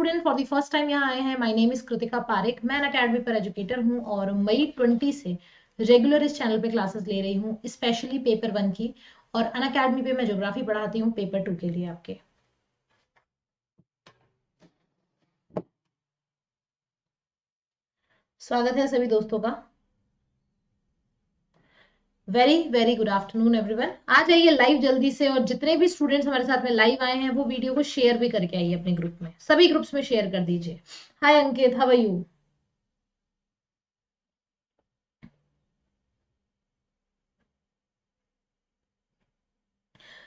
Student for the first time यहाँ आए हैं, my name is Kritika Pareek. मैं अकेडमी पर एजुकेटर हूँ और मई 20 से रेगुलर इस चैनल पे क्लासेस ले रही हूँ, स्पेशली पेपर 1 की। और अन अकेडमी पे मैं ज्योग्राफी पढ़ाती हूँ पेपर 2 के लिए आपके। स्वागत है सभी दोस्तों का। Very very good afternoon everyone. आ जाइए लाइव जल्दी से, और जितने भी स्टूडेंट्स हमारे साथ में लाइव आए हैं वो वीडियो को शेयर भी करके आइए अपने ग्रुप में, सभी ग्रुप्स में शेयर कर दीजिए। हाय अंकित, हाउ आर यू?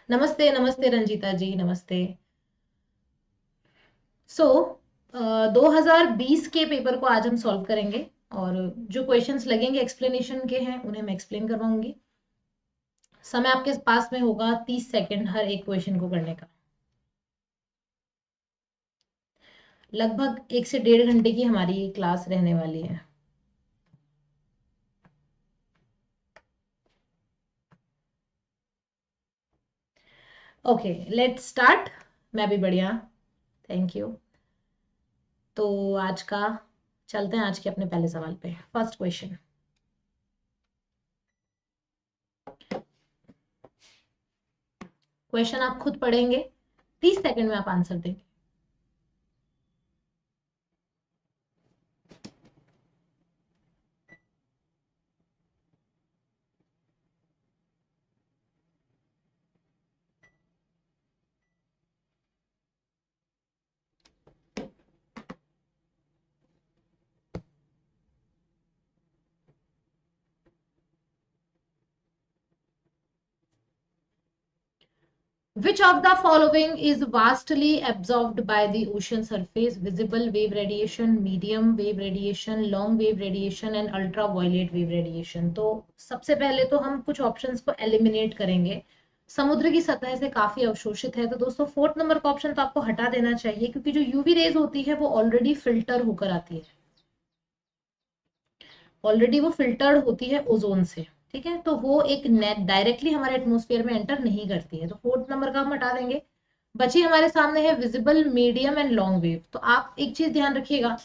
नमस्ते नमस्ते रंजीता जी, नमस्ते। सो 2020 के पेपर को आज हम सॉल्व करेंगे, और जो क्वेश्चंस लगेंगे एक्सप्लेनेशन के हैं उन्हें मैं एक्सप्लेन करवाऊंगी। समय आपके पास में होगा 30 सेकंड हर एक क्वेश्चन को करने का। लगभग 1 से 1.5 घंटे की हमारी क्लास रहने वाली है। Okay, let's start. मैं भी बढ़िया, थैंक यू। तो आज का चलते हैं, आज के अपने पहले सवाल पे। फर्स्ट क्वेश्चन, क्वेश्चन आप खुद पढ़ेंगे, 30 सेकंड में आप आंसर देंगे। Which of the following is vastly absorbed by the ocean surface? Visible wave radiation, medium wave radiation, long wave radiation and ultraviolet wave radiation. तो सबसे पहले तो हम कुछ ऑप्शंस को एलिमिनेट करेंगे। समुद्र की सतह से काफी अवशोषित है, तो दोस्तों फोर्थ नंबर का ऑप्शन तो आपको हटा देना चाहिए, क्योंकि जो यूवी रेज होती है वो ऑलरेडी फिल्टर होकर आती है, ऑलरेडी वो फिल्टर्ड होती है ओजोन से। ठीक है, तो वो एक नेट डायरेक्टली हमारे एटमोस्फेयर में एंटर नहीं करती है, तो फोर्थ नंबर का हम हटा देंगे। बची हमारे सामने है visible, medium and long wave. तो आप एक चीज ध्यान रखिएगा,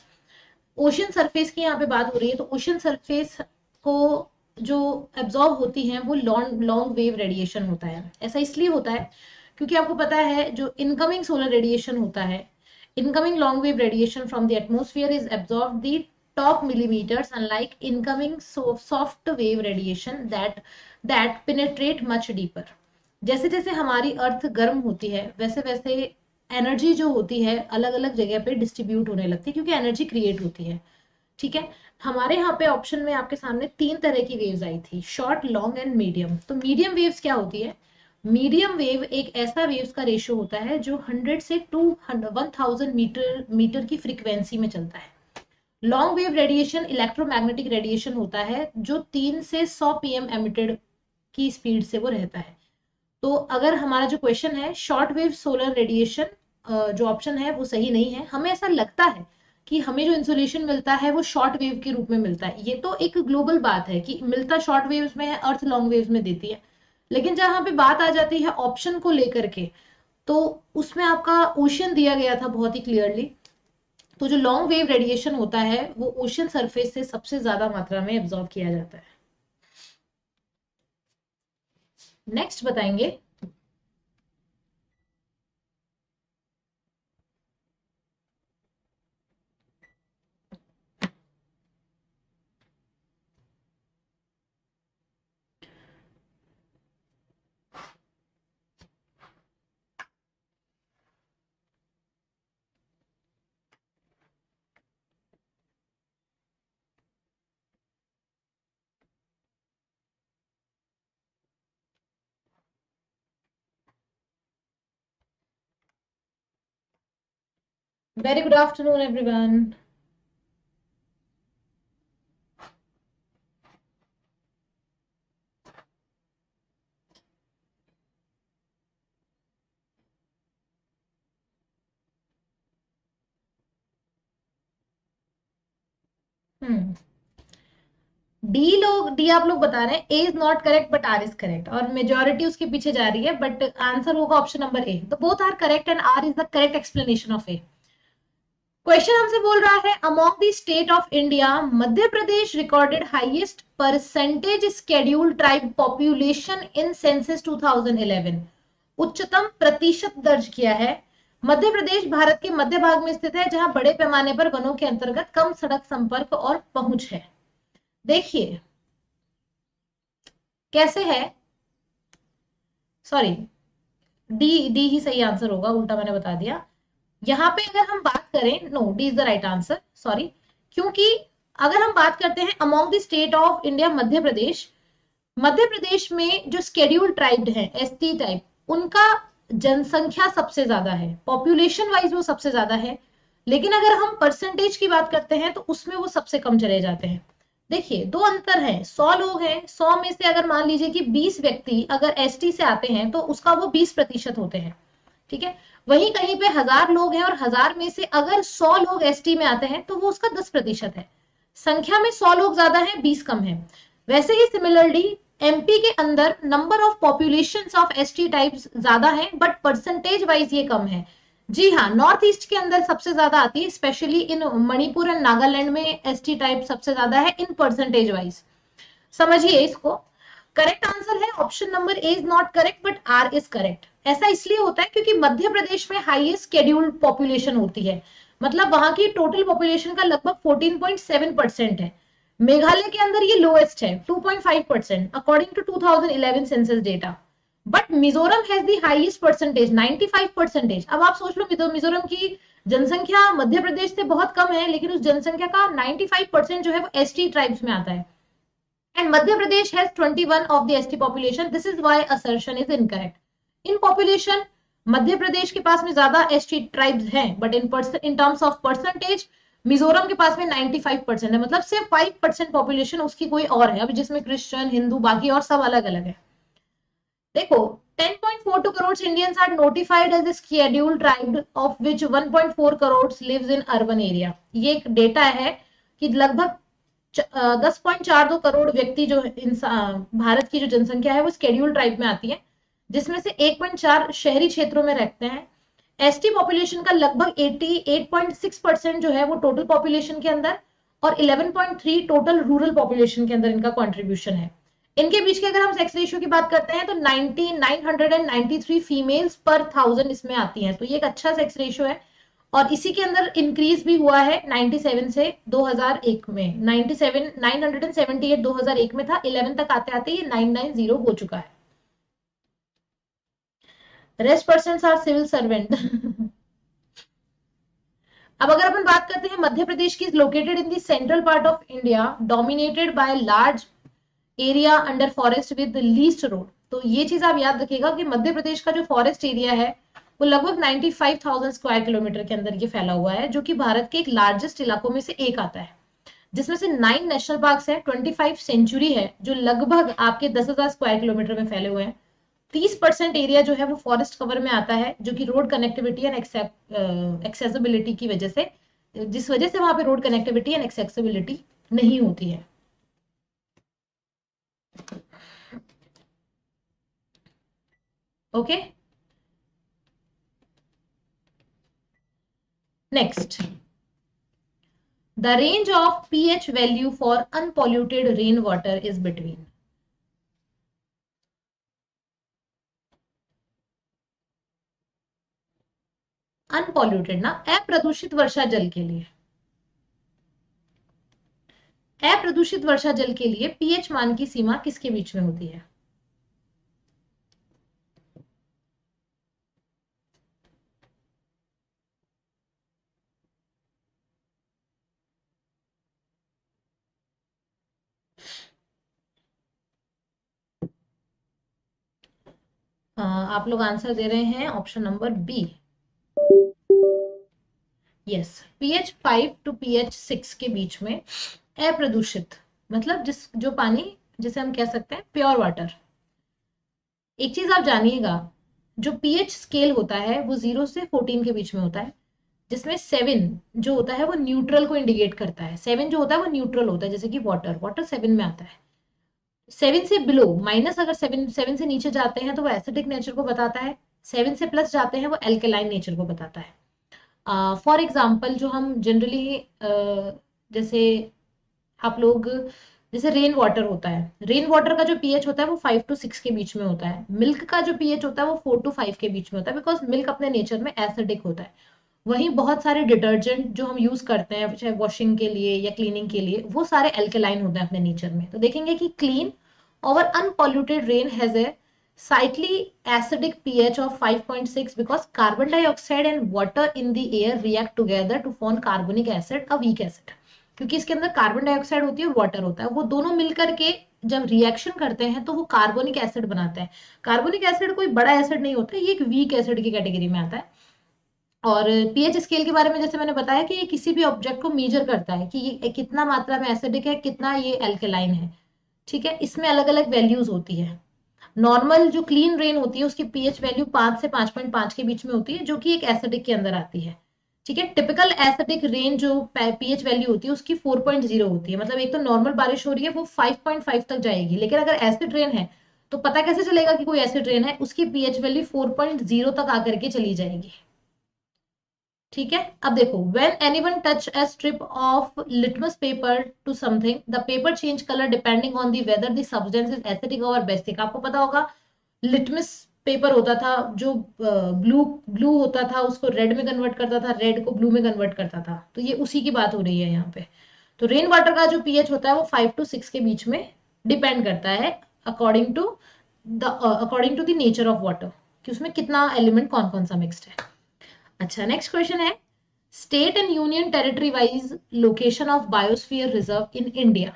ओशन सरफेस की यहाँ पे बात हो रही है, तो ओशन सरफेस को जो एब्जॉर्ब होती है वो लॉन्ग लॉन्ग वेव रेडिएशन होता है। ऐसा इसलिए होता है क्योंकि आपको पता है जो इनकमिंग सोलर रेडिएशन होता है, incoming long wave radiation from the atmosphere is absorb the top millimeters, unlike incoming soft wave radiation that penetrate much deeper. जैसे जैसे हमारी अर्थ गर्म होती है वैसे वैसे एनर्जी जो होती है अलग अलग जगह पे डिस्ट्रीब्यूट होने लगती है, क्योंकि एनर्जी क्रिएट होती है। ठीक है, हमारे यहाँ पे ऑप्शन में आपके सामने 3 तरह की वेव्स आई थी, शॉर्ट, लॉन्ग एंड मीडियम। तो मीडियम वेव्स क्या होती है? मीडियम वेव एक ऐसा वेव्स का रेशियो होता है जो 100 से 1000 मीटर की फ्रीक्वेंसी में चलता है। Long wave radiation electromagnetic radiation होता है जो 3 से 100 पीएम एमिटेड की स्पीड से वो रहता है। तो अगर हमारा जो क्वेश्चन है शॉर्ट वेव सोलर रेडिएशन, जो ऑप्शन है वो सही नहीं है। हमें ऐसा लगता है कि हमें जो इंसुलेशन मिलता है वो शॉर्ट वेव के रूप में मिलता है। ये तो एक ग्लोबल बात है कि मिलता शॉर्ट वेव्स में है, अर्थ लॉन्ग वेव्स में देती है। लेकिन जहां पे बात आ जाती है ऑप्शन को लेकर के, तो उसमें आपका ओशन दिया गया था बहुत ही क्लियरली। तो जो लॉन्ग वेव रेडिएशन होता है वो ओशन सरफेस से सबसे ज्यादा मात्रा में एब्जॉर्ब किया जाता है। नेक्स्ट बताएंगे, very good afternoon everyone. D आप लोग बता रहे हैं A is not correct but R is correct, और मेजोरिटी उसके पीछे जा रही है, बट आंसर होगा ऑप्शन नंबर ए। तो both are correct and R is the correct explanation of A. Question हमसे बोल रहा है among the state of India Madhya Pradesh recorded highest percentage scheduled tribe population in census 2011। उच्चतम प्रतिशत दर्ज किया है। मध्य प्रदेश भारत के मध्य भाग में स्थित है जहां बड़े पैमाने पर वनों के अंतर्गत कम सड़क संपर्क और पहुंच है। देखिए कैसे है, सॉरी डी डी ही सही आंसर होगा, उल्टा मैंने बता दिया। यहाँ पे अगर हम बात करें, no D is the right answer, sorry, क्योंकि अगर हम बात करते हैं among the state of India Madhya Pradesh में जो स्केड्यूल्ड ट्राइब्ड है एसटी टाइप उनका जनसंख्या सबसे ज्यादा है, पॉपुलेशन वाइज वो सबसे ज्यादा है, लेकिन अगर हम परसेंटेज की बात करते हैं तो उसमें वो सबसे कम चले जाते हैं। देखिए दो अंतर है, 100 लोग हैं, 100 में से अगर मान लीजिए कि 20 व्यक्ति अगर एसटी से आते हैं तो उसका वो 20% होते हैं, ठीक है। वहीं कहीं पे 1000 लोग हैं और 1000 में से अगर 100 लोग एसटी में आते हैं तो वो उसका 10% है। संख्या में 100 लोग ज्यादा है, 20 कम है। वैसे ही सिमिलरली एमपी के अंदर number of population of ST types ज्यादा है बट परसेंटेज वाइज ये कम है। जी हाँ, नॉर्थ ईस्ट के अंदर सबसे ज्यादा आती है, specially in Manipur and Nagaland में एसटी टाइप सबसे ज्यादा है इन परसेंटेज वाइज। समझिए इसको। करेक्ट आंसर है option number A is not correct but R is correct. ऐसा इसलिए होता है क्योंकि मध्य प्रदेश में हाईएस्ट शेड्यूल्ड पॉपुलेशन होती है, मतलब वहां की टोटल पॉपुलेशन का लगभग 14.7% है। मेघालय के अंदर ये लोएस्ट है 2.5% according to 2011 census data. But Mizoram has the highest percentage 95%। अब आप सोच लो मिजोरम की जनसंख्या मध्य प्रदेश से बहुत कम है, लेकिन उस जनसंख्या का 95% जो है वो एसटी ट्राइब्स में आता है। And Madhya Pradesh has 21 of the ST population. This is why assertion is incorrect. In population, Madhya Pradesh के पास में ज्यादा एसटी ट्राइब्स हैं, but in terms of percentage Mizoram के पास में 95% है, मतलब सिर्फ 5% पॉपुलेशन उसकी कोई और है, अभी जिसमें क्रिश्चियन, हिंदू, बाकी और सब अलग अलग है। देखो 10.42 crore Indians are notified as a scheduled tribe of which 1.4 crore lives in urban area. ये एक डेटा है कि लगभग 10.42 करोड़ व्यक्ति जो भारत की जो जनसंख्या है वो स्केड्यूल ट्राइब में आती है, जिसमें से 1.4 शहरी क्षेत्रों में रहते हैं। एसटी पॉपुलेशन का लगभग 88.6% जो है वो टोटल पॉपुलेशन के अंदर और 11.3 टोटल रूरल पॉपुलेशन के अंदर इनका कंट्रीब्यूशन है। इनके बीच के अगर हम सेक्स रेशियो की बात करते हैं तो 993 फीमेल्स पर 1000 इसमें आती हैं, तो ये एक अच्छा सेक्स रेशियो है। और इसी के अंदर इंक्रीज भी हुआ है 97 से 2001 में, 978 2001 में था, 11 तक आते आते ये 990 हो चुका है। Rest persons are civil servant. अब अगर अपन बात करते हैं मध्य प्रदेश की, located in the central part of India, dominated by large area under forest with least road. तो ये चीज आप याद रखिएगा कि मध्य प्रदेश का जो फॉरेस्ट एरिया है वो लगभग 95,000 स्क्वायर किलोमीटर के अंदर ये फैला हुआ है, जो कि भारत के एक लार्जेस्ट इलाकों में से एक आता है, जिसमें से 9 नेशनल पार्क्स है, 25 सेंचुरी है जो लगभग आपके 10,000 स्क्वायर किलोमीटर में फैले हुए हैं। 30% एरिया जो है वो फॉरेस्ट कवर में आता है, जो कि रोड कनेक्टिविटी एंड एक्सेसिबिलिटी की वजह से, जिस वजह से वहां पे रोड कनेक्टिविटी एंड एक्सेसिबिलिटी नहीं होती है। Okay, next, the range of pH value for unpolluted rainwater is between। Unpolluted ना, अप्रदूषित वर्षा जल के लिए, अप्रदूषित वर्षा जल के लिए पीएच मान की सीमा किसके बीच में होती है? आप लोग आंसर दे रहे हैं option number B, yes, pH 5 to pH 6 के बीच में अप्रदूषित, मतलब जो पानी जिसे हम कह सकते हैं प्योर वाटर। एक चीज आप जानिएगा, जो pH स्केल होता है वो 0 से 14 के बीच में होता है, जिसमें 7 जो होता है वो न्यूट्रल को इंडिकेट करता है। 7 जो होता है वो न्यूट्रल होता है, जैसे कि वाटर 7 में आता है। 7 से बिलो माइनस, अगर 7 से नीचे जाते हैं तो वो एसिडिक नेचर को बताता है, 7 से प्लस जाते हैं वो एल्केलाइन नेचर को बताता है। फॉर एग्जाम्पल जो हम जनरली जैसे आप लोग, जैसे रेन वाटर होता है, रेन वाटर का जो पीएच होता है वो 5 to 6 के बीच में होता है। मिल्क का जो पीएच होता है वो 4 to 5 के बीच में होता है, बिकॉज मिल्क अपने नेचर में एसिडिक होता है। वहीं बहुत सारे डिटर्जेंट जो हम यूज करते हैं चाहे वॉशिंग के लिए या क्लीनिंग के लिए, वो सारे एल्केलाइन होते हैं अपने नेचर में। तो देखेंगे कि क्लीन और unpolluted rain has a slightly acidic pH of 5.6 because carbon dioxide and water in the air react together to form carbonic acid, a weak acid। क्योंकि इसके अंदर कार्बन डाइऑक्साइड होती है और वाटर होता है, वो दोनों मिलकर के जब रिएक्शन करते हैं तो वो कार्बोनिक एसिड बनाते हैं। कार्बोनिक एसिड कोई बड़ा एसिड नहीं होता, ये एक वीक एसिड की कैटेगरी में आता है। और पीएच स्केल के बारे में जैसे मैंने बताया कि ये किसी भी ऑब्जेक्ट को मेजर करता है कि ये कितना मात्रा में एसिडिक है, कितना ये एल्केलाइन है। ठीक है, इसमें अलग अलग वैल्यूज होती है। नॉर्मल जो क्लीन रेन होती है उसकी पीएच वैल्यू 5 से 5.5 के बीच में होती है, जो कि एक एसिडिक के अंदर आती है। ठीक है, टिपिकल एसिडिक रेन जो पीएच वैल्यू होती है उसकी 4.0 होती है। मतलब एक तो नॉर्मल बारिश हो रही है वो 5.5 तक जाएगी, लेकिन अगर एसिड रेन है तो पता कैसे चलेगा कि कोई एसिड रेन है, उसकी पीएच वैल्यू 4.0 तक आकर के चली जाएगी। ठीक है, अब देखो, when anyone touch a strip of litmus paper two something the paper change colour depending on the whether the substance is acidic और बेसिक। आपको पता होगा लिटमस पेपर होता था जो ब्लू ब्लू होता था, उसको रेड में कन्वर्ट करता था, रेड को ब्लू में कन्वर्ट करता था। तो ये उसी की बात हो रही है यहाँ पे। तो रेन वाटर का जो पीएच होता है वो 5 to 6 के बीच में डिपेंड करता है, according to the nature of water, कि उसमें कितना एलिमेंट कौन कौन सा मिक्स्ड है। अच्छा, नेक्स्ट क्वेश्चन है, state and union territory wise location of biosphere reserve in India.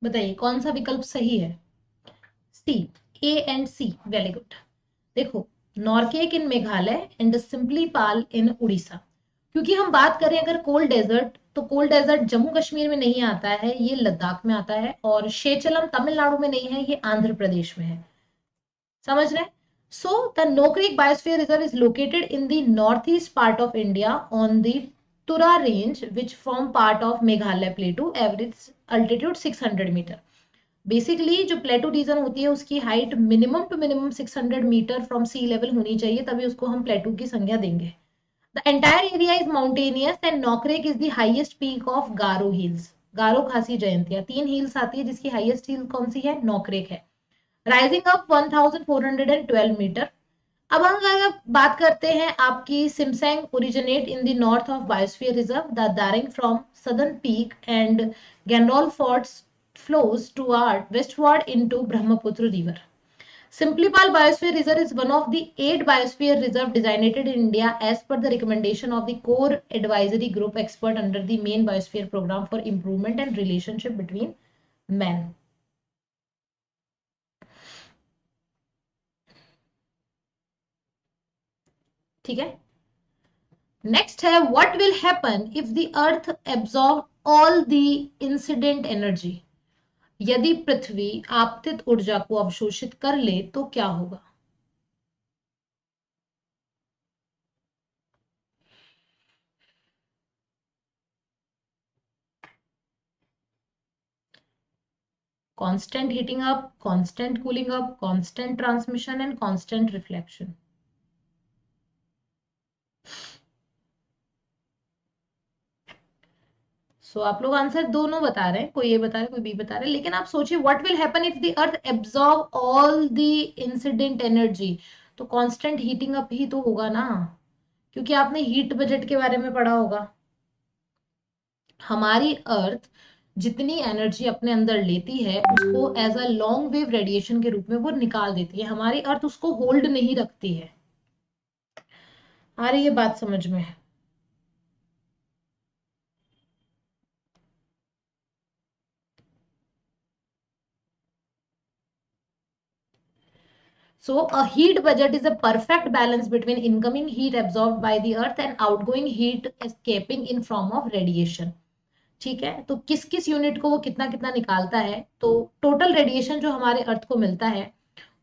बताइए कौन सा विकल्प सही है। C, A and C, very good. देखो, Nokrek in Meghalaya and Simlipal in Orissa. क्योंकि हम बात करें अगर कोल्ड डेजर्ट, तो कोल्ड डेजर्ट जम्मू कश्मीर में नहीं आता है, ये लद्दाख में आता है। और शेचलम तमिलनाडु में नहीं है, ये आंध्र प्रदेश में है। समझ रहे? So the Nokrek biosphere reserve is located in the north east part of India on the Tura range which form part of Meghalaya plateau, average altitude 600 metre. Basically जो प्लेटू रीजन होती है उसकी height minimum 600 metre from sea level होनी चाहिए, तभी उसको हम plateau की संज्ञा देंगे। The entire area is mountainous and Nokrek is the highest peak of Garo hills. गारो खासी जयंतिया 3 हिल्स आती है, जिसकी हाईएस्ट हिल कौन सी है, नॉकरेक है। Rising up 1412 metre. अब हम अगर बात करते हैं आपकी Simsang originate in the north of biosphere reserve the Daring from southern peak and Ganol forts flows toward westward into Brahmaputra River. Simplipal Biosphere Reserve is one of the 8 biosphere reserve designated in India as per the recommendation of the core advisory group expert under the main biosphere program for improvement and relationship between men. ठीक है, next है, what will happen if the earth absorb all the incident energy. यदि पृथ्वी आपतित ऊर्जा को अवशोषित कर ले तो क्या होगा। constant heating up, constant cooling up, constant transmission and constant reflection। आप लोग आंसर दोनों बता रहे हैं, कोई ये बता रहे हैं, कोई बी बता रहे हैं, लेकिन आप सोचिए what will happen if the earth absorb all the incident energy. तो कांस्टेंट हीटिंग अप ही तो होगा ना, क्योंकि आपने हीट बजट के बारे में पढ़ा होगा। हमारी अर्थ जितनी एनर्जी अपने अंदर लेती है उसको as a long wave radiation के रूप में वो निकाल देती है। हमारी अर्थ उसको होल्ड नहीं रखती है। आ रही है बात समझ में? So a heat budget is a perfect balance between incoming heat absorbed by the earth and outgoing heat escaping in form of radiation. ठीक है, तो किस किस यूनिट को वो कितना कितना निकालता है, तो टोटल रेडिएशन जो हमारे अर्थ को मिलता है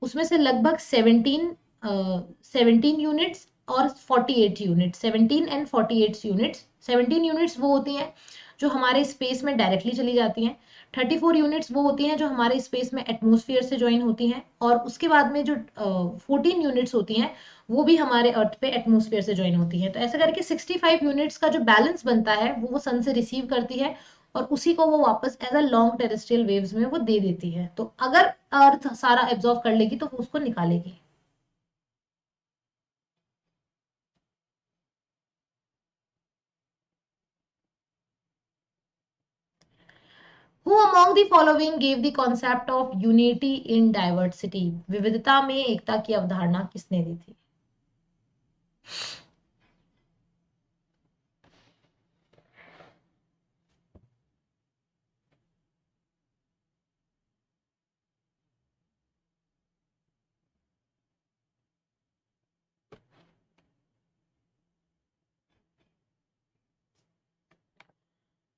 उसमें से लगभग 17 यूनिट्स और 48 यूनिट, 17 एंड 48 यूनिट्स। 17 यूनिट्स वो होती हैं जो हमारे स्पेस में डायरेक्टली चली जाती हैं, 34 यूनिट्स वो होती हैं जो हमारे स्पेस में एटमोस्फियर से ज्वाइन होती हैं, और उसके बाद में जो 14 यूनिट्स होती हैं वो भी हमारे अर्थ पे एटमोस्फियर से ज्वाइन होती है। तो ऐसा करके 65 यूनिट्स का जो बैलेंस बनता है वो सन से रिसीव करती है और उसी को वो वापस as a long terrestrial waves में वो दे देती है। तो अगर अर्थ सारा एब्जॉर्व कर लेगी तो वो उसको निकालेगी। Who among the following gave the concept of unity in diversity? विविधता में एकता की अवधारणा किसने दी थी?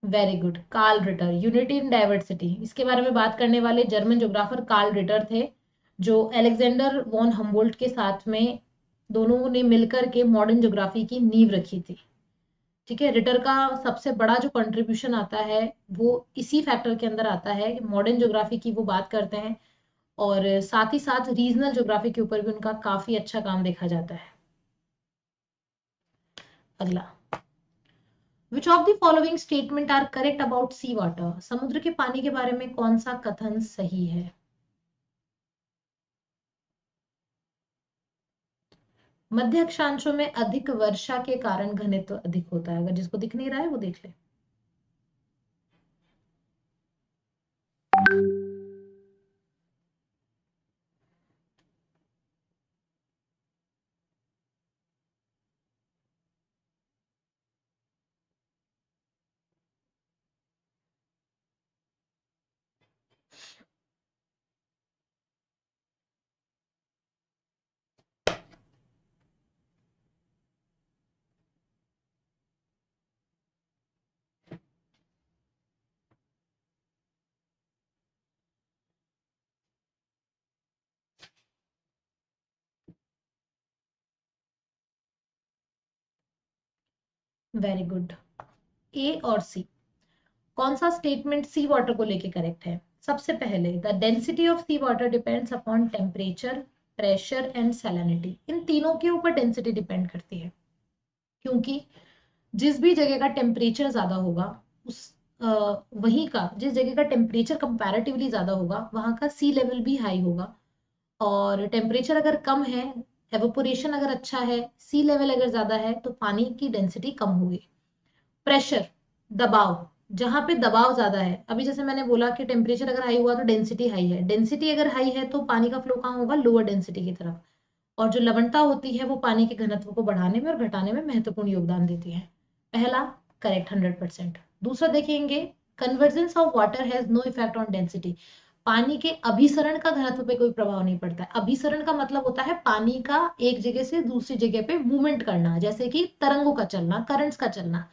Very good, Carl Ritter, unity in diversity, इसके बारे में बात करने वाले जर्मन ज्योग्राफर कार्ल रिटर थे, जो अलेक्जेंडर वॉन हम्बोल्ट के साथ में दोनों ने मिलकर के मॉडर्न ज्योग्राफी की नींव रखी थी। ठीक है, रिटर का सबसे बड़ा जो कंट्रीब्यूशन आता है वो इसी फैक्टर के अंदर आता है कि मॉडर्न ज्योग्राफी की वो बात करते हैं, और साथ ही साथ रीजनल ज्योग्राफी के ऊपर भी उनका काफी अच्छा काम देखा जाता है। अगला, which of the following statement are correct about sea water? समुद्र के पानी के बारे में कौन सा कथन सही है? मध्य अक्षांशों में अधिक वर्षा के कारण घनत्व अधिक होता है। अगर जिसको दिख नहीं रहा है वो देख ले। वेरी गुड, ए और सी। कौन सा स्टेटमेंट सी वाटर को लेके करेक्ट है? सबसे पहले, the density of sea water depends upon temperature, pressure and salinity. इन तीनों के ऊपर डेंसिटी डिपेंड करती है, क्योंकि जिस भी जगह का टेम्परेचर ज्यादा होगा उस वहीं का, जिस जगह का टेम्परेचर कंपैरेटिवली ज्यादा होगा वहां का सी लेवल भी हाई होगा, और टेम्परेचर अगर कम है, एवोपोरेशन अगर अच्छा है, सी लेवल अगर ज्यादा है तो पानी की डेंसिटी कम होगी। प्रेशर, दबाव, जहां पे दबाव ज्यादा है, अभी जैसे मैंने बोला कि टेम्परेचर अगर हाई हुआ तो डेंसिटी हाई है, डेंसिटी अगर हाई है तो पानी का फ्लो कहाँ होगा? लोअर डेंसिटी की तरफ। और जो लवणता होती है वो पानी के घनत्व को बढ़ाने में और घटाने में महत्वपूर्ण योगदान देती है। पहला करेक्ट 100%। दूसरा देखेंगे, convergence of water has no effect on density. पानी के अभिसरण का घनत्व पे कोई प्रभाव नहीं पड़ता है। अभिसरण का मतलब होता है पानी का एक जगह से दूसरी जगह पे मूवमेंट करना, जैसे कि तरंगों का चलना, करंट्स का चलना।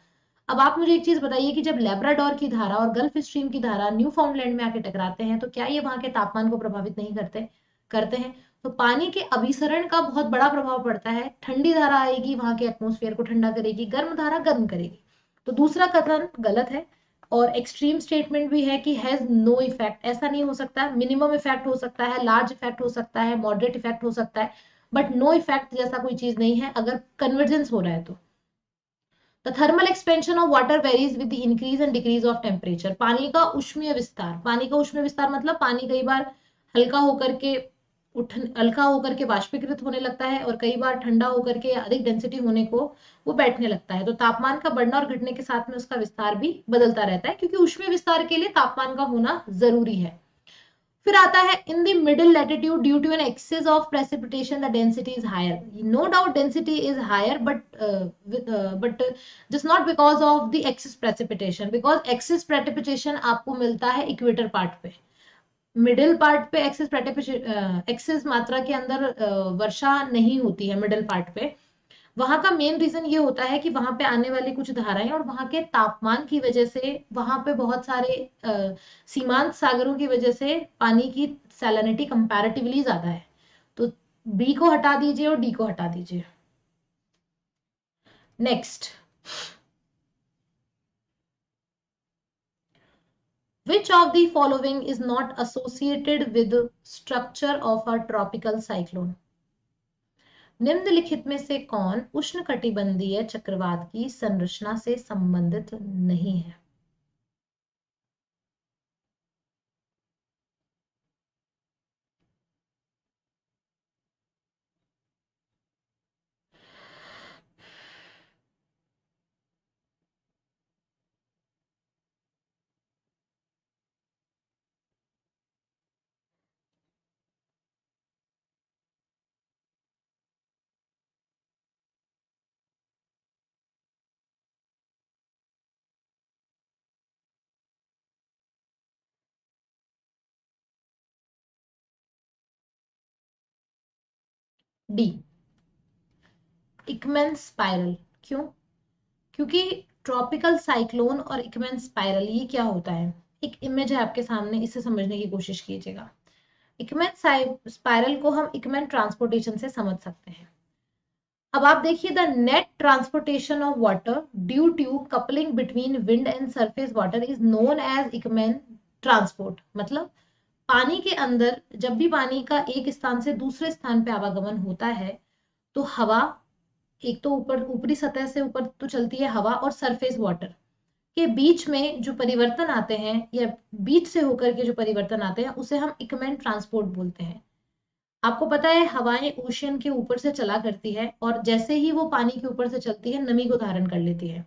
अब आप मुझे एक चीज बताइए कि जब लेब्राडोर की धारा और गल्फ स्ट्रीम की धारा न्यू फाउंडलैंड में आके टकराते हैं तो क्या ये वहां के तापमान को प्रभावित नहीं करते? करते हैं। तो पानी के अभिसरण का बहुत बड़ा प्रभाव पड़ता है। ठंडी धारा आएगी वहां के एटमोस्फेयर को ठंडा करेगी, गर्म धारा गर्म करेगी। तो दूसरा कथन गलत है। और एक्सट्रीम स्टेटमेंट भी है कि हैज नो इफेक्ट, ऐसा नहीं हो सकता। मिनिमम इफेक्ट हो सकता है, लार्ज इफेक्ट हो सकता है, मॉडरेट इफेक्ट हो सकता है, बट नो इफेक्ट जैसा कोई चीज नहीं है अगर कन्वर्जेंस हो रहा है तो। The thermal expansion of water varies with the increase and decrease of temperature. पानी का ऊष्मीय विस्तार, पानी का ऊष्मीय विस्तार मतलब पानी कई बार हल्का होकर के हल्का होकर के वाष्पीकृत होने लगता है और कई बार ठंडा होकर के अधिक डेंसिटी होने को वो बैठने लगता है। तो तापमान का बढ़ना और घटने के साथ में उसका विस्तार भी बदलता रहता है, क्योंकि ऊष्मीय विस्तार के लिए तापमान का होना जरूरी है। फिर आता है, in the middle latitude due to an excess of precipitation the density is higher. No doubt density is higher, but just not because of the excess precipitation, because excess precipitation आपको मिलता है इक्वेटर पार्ट पे। Middle part पे excess मात्रा के अंदर वर्षा नहीं होती है मिडिल पार्ट पे। वहां का मेन रीजन ये होता है कि वहां पे आने वाली कुछ धाराएं और वहां के तापमान की वजह से वहां पे बहुत सारे सीमांत सागरों की वजह से पानी की सैलिनिटी कंपैरेटिवली ज्यादा है। तो बी को हटा दीजिए और डी को हटा दीजिए। Next, which of the following is not associated with structure of a tropical cyclone? निम्नलिखित में से कौन उष्णकटिबंधीय चक्रवात की संरचना से संबंधित नहीं है? D, Ekman spiral. क्यों? क्योंकि ट्रॉपिकल साइक्लोन और इकमेन स्पाइरल ये क्या होता है? एक इमेज है आपके सामने, इसे समझने की कोशिश कीजिएगा। इकमेन स्पाइरल को हम इकमेन ट्रांसपोर्टेशन से समझ सकते हैं। अब आप देखिए, the net transportation of water due to coupling between wind and surface water is known as Ekman transport. मतलब पानी के अंदर जब भी पानी का एक स्थान से दूसरे स्थान पे आवागमन होता है तो हवा, एक तो ऊपर ऊपरी सतह से ऊपर तो चलती है हवा, और सरफेस वाटर के बीच में जो परिवर्तन आते हैं या बीच से होकर के जो परिवर्तन आते हैं उसे हम इकमेन ट्रांसपोर्ट बोलते हैं। आपको पता है हवाएं ओशियन के ऊपर से चला करती है और जैसे ही वो पानी के ऊपर से चलती है नमी को धारण कर लेती है।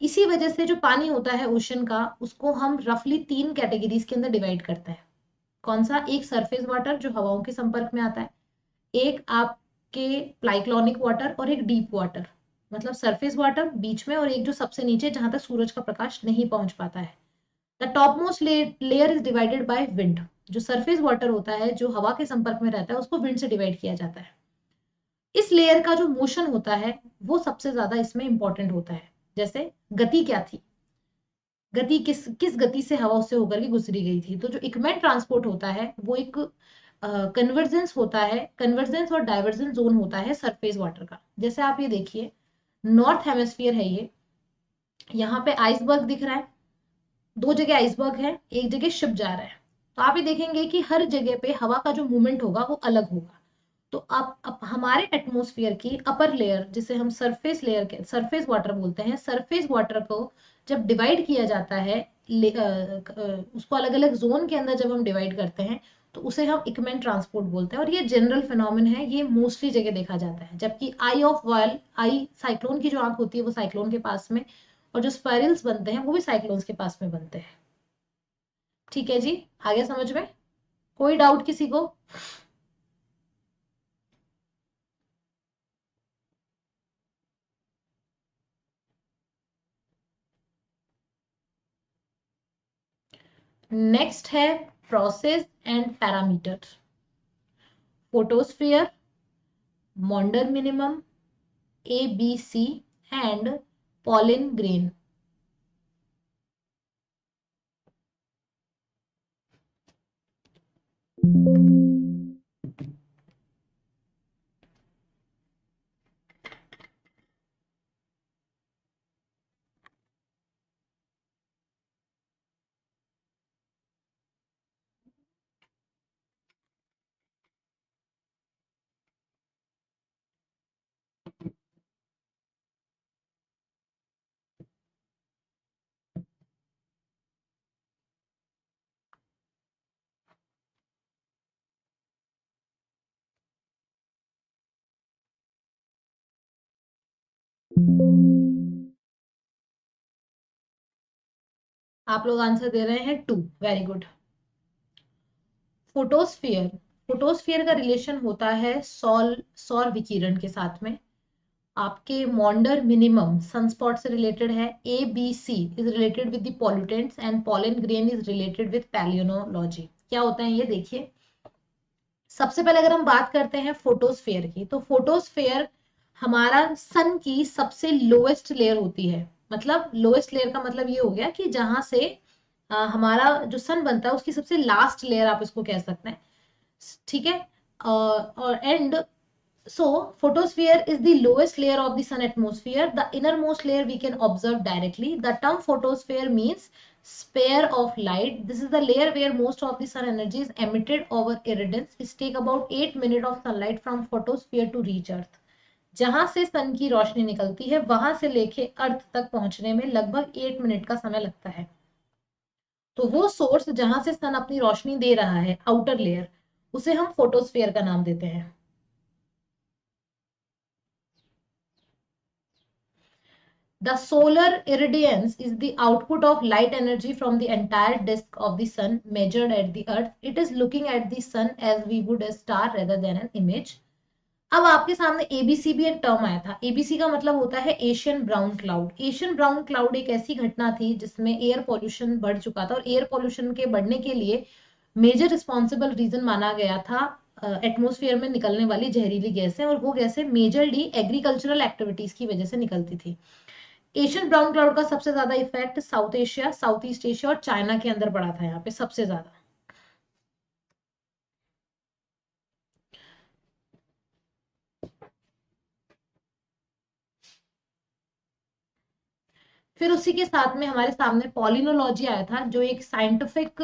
इसी वजह से जो पानी होता है ओशियन का, उसको हम रफली 3 कैटेगरीज के अंदर डिवाइड करते हैं। कौन सा? एक सरफेस वाटर जो हवाओं के संपर्क में आता है, एक आपके प्लाइक्लोनिक वाटर, और एक डीप वाटर। मतलब सरफेस वाटर बीच में, और एक जो सबसे नीचे जहां तक सूरज का प्रकाश नहीं पहुंच पाता है। The top most layer is divided by wind. जो सरफेस वाटर होता है जो हवा के संपर्क में रहता है उसको विंड से डिवाइड किया जाता है। इस लेयर का जो मोशन होता है वो सबसे ज्यादा इसमें इंपॉर्टेंट होता है। जैसे गति क्या थी, गति किस किस गति से हवा उससे होकर के गुजरी गई थी। तो जो इकमेन ट्रांसपोर्ट होता है वो एक कन्वर्जेंस होता है, कन्वर्जेंस और डाइवर्जेंस जोन होता है सरफेस वाटर का। जैसे आप ये देखिए, नॉर्थ हेमिस्फीयर है ये, यहाँ पे आइसबर्ग दिख रहा है, 2 जगह आइसबर्ग है, एक जगह शिप जा रहा है। तो आप ये देखेंगे कि हर जगह पे हवा का जो मूवमेंट होगा वो अलग होगा। तो आप हमारे एटमॉस्फेयर की अपर लेयर, जिसे हम सरफेस लेयर के सरफेस वाटर बोलते हैं, सरफेस वाटर को जब डिवाइड किया जाता है, उसको अलग अलग जोन के अंदर जब हम डिवाइड करते हैं तो उसे हम इकमेन ट्रांसपोर्ट बोलते हैं। और ये जनरल फिनोमेन है, ये मोस्टली जगह देखा जाता है। जबकि आई ऑफ वायल, आई साइक्लोन की जो आंख होती है वो साइक्लोन के पास में, और जो स्पाइरल्स बनते हैं वो भी साइक्लोन्स के पास में बनते हैं। ठीक है जी, आ गया समझ में? कोई डाउट किसी को? नेक्स्ट है process and parameter. Photosphere, Maunder minimum, ABC and pollen grain. आप लोग आंसर दे रहे हैं 2, वेरी गुड। फोटोस्फीयर, फोटोस्फीयर का रिलेशन होता है सौर विकिरण के साथ में। आपके मॉन्डर मिनिमम सनस्पॉट से रिलेटेड है, ABC is related with the pollutants, and pollen grain is related with palynology क्या होता है ये देखिए। सबसे पहले अगर हम बात करते हैं फोटोस्फेयर की, तो फोटोस्फेयर हमारा सन की सबसे लोएस्ट लेयर होती है। मतलब लोएस्ट लेयर का मतलब ये हो गया कि जहां से हमारा जो सन बनता है उसकी सबसे लास्ट लेयर आप इसको कह सकते हैं, ठीक है। और and so photosphere is the lowest layer of the sun atmosphere, the innermost layer we can observe directly. The term photosphere means sphere of light. This is the layer where most of the sun energy is emitted over iridescence. It take about 8 minutes of sunlight from photosphere to reach earth. जहां से सन की रोशनी निकलती है वहां से लेके अर्थ तक पहुंचने में लगभग 8 मिनट का समय लगता है। तो वो सोर्स जहां से सन अपनी रोशनी दे रहा है, आउटर लेयर, उसे हम फोटोस्फेयर का नाम देते हैं। The solar irradiance is the output of light energy from the entire disk of the sun measured at the earth. It is looking at the sun as we would a star rather than an image. अब आपके सामने ABC भी एक term आया था। ABC का मतलब होता है Asian brown cloud. Asian brown cloud एक ऐसी घटना थी जिसमें एयर पॉल्यूशन बढ़ चुका था, और एयर पॉल्यूशन के बढ़ने के लिए मेजर रिस्पॉन्सिबल रीजन माना गया था एटमोस्फेयर में निकलने वाली जहरीली गैसें, और वो गैसें मेजरली एग्रीकल्चरल एक्टिविटीज की वजह से निकलती थी। एशियन ब्राउन क्लाउड का सबसे ज्यादा effect south Asia, south east Asia और चाइना के अंदर पड़ा था, यहाँ पे सबसे ज्यादा। फिर उसी के साथ में हमारे सामने पॉलिनोलॉजी आया था, जो एक साइंटिफिक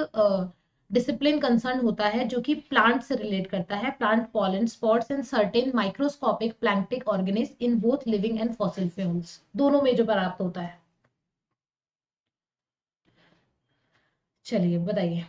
डिसिप्लिन कंसर्न होता है जो कि प्लांट से रिलेट करता है। Plant pollen spots and certain microscopic planktic organism in both living and fossil fuels, दोनों में जो प्राप्त होता है। चलिए बताइए।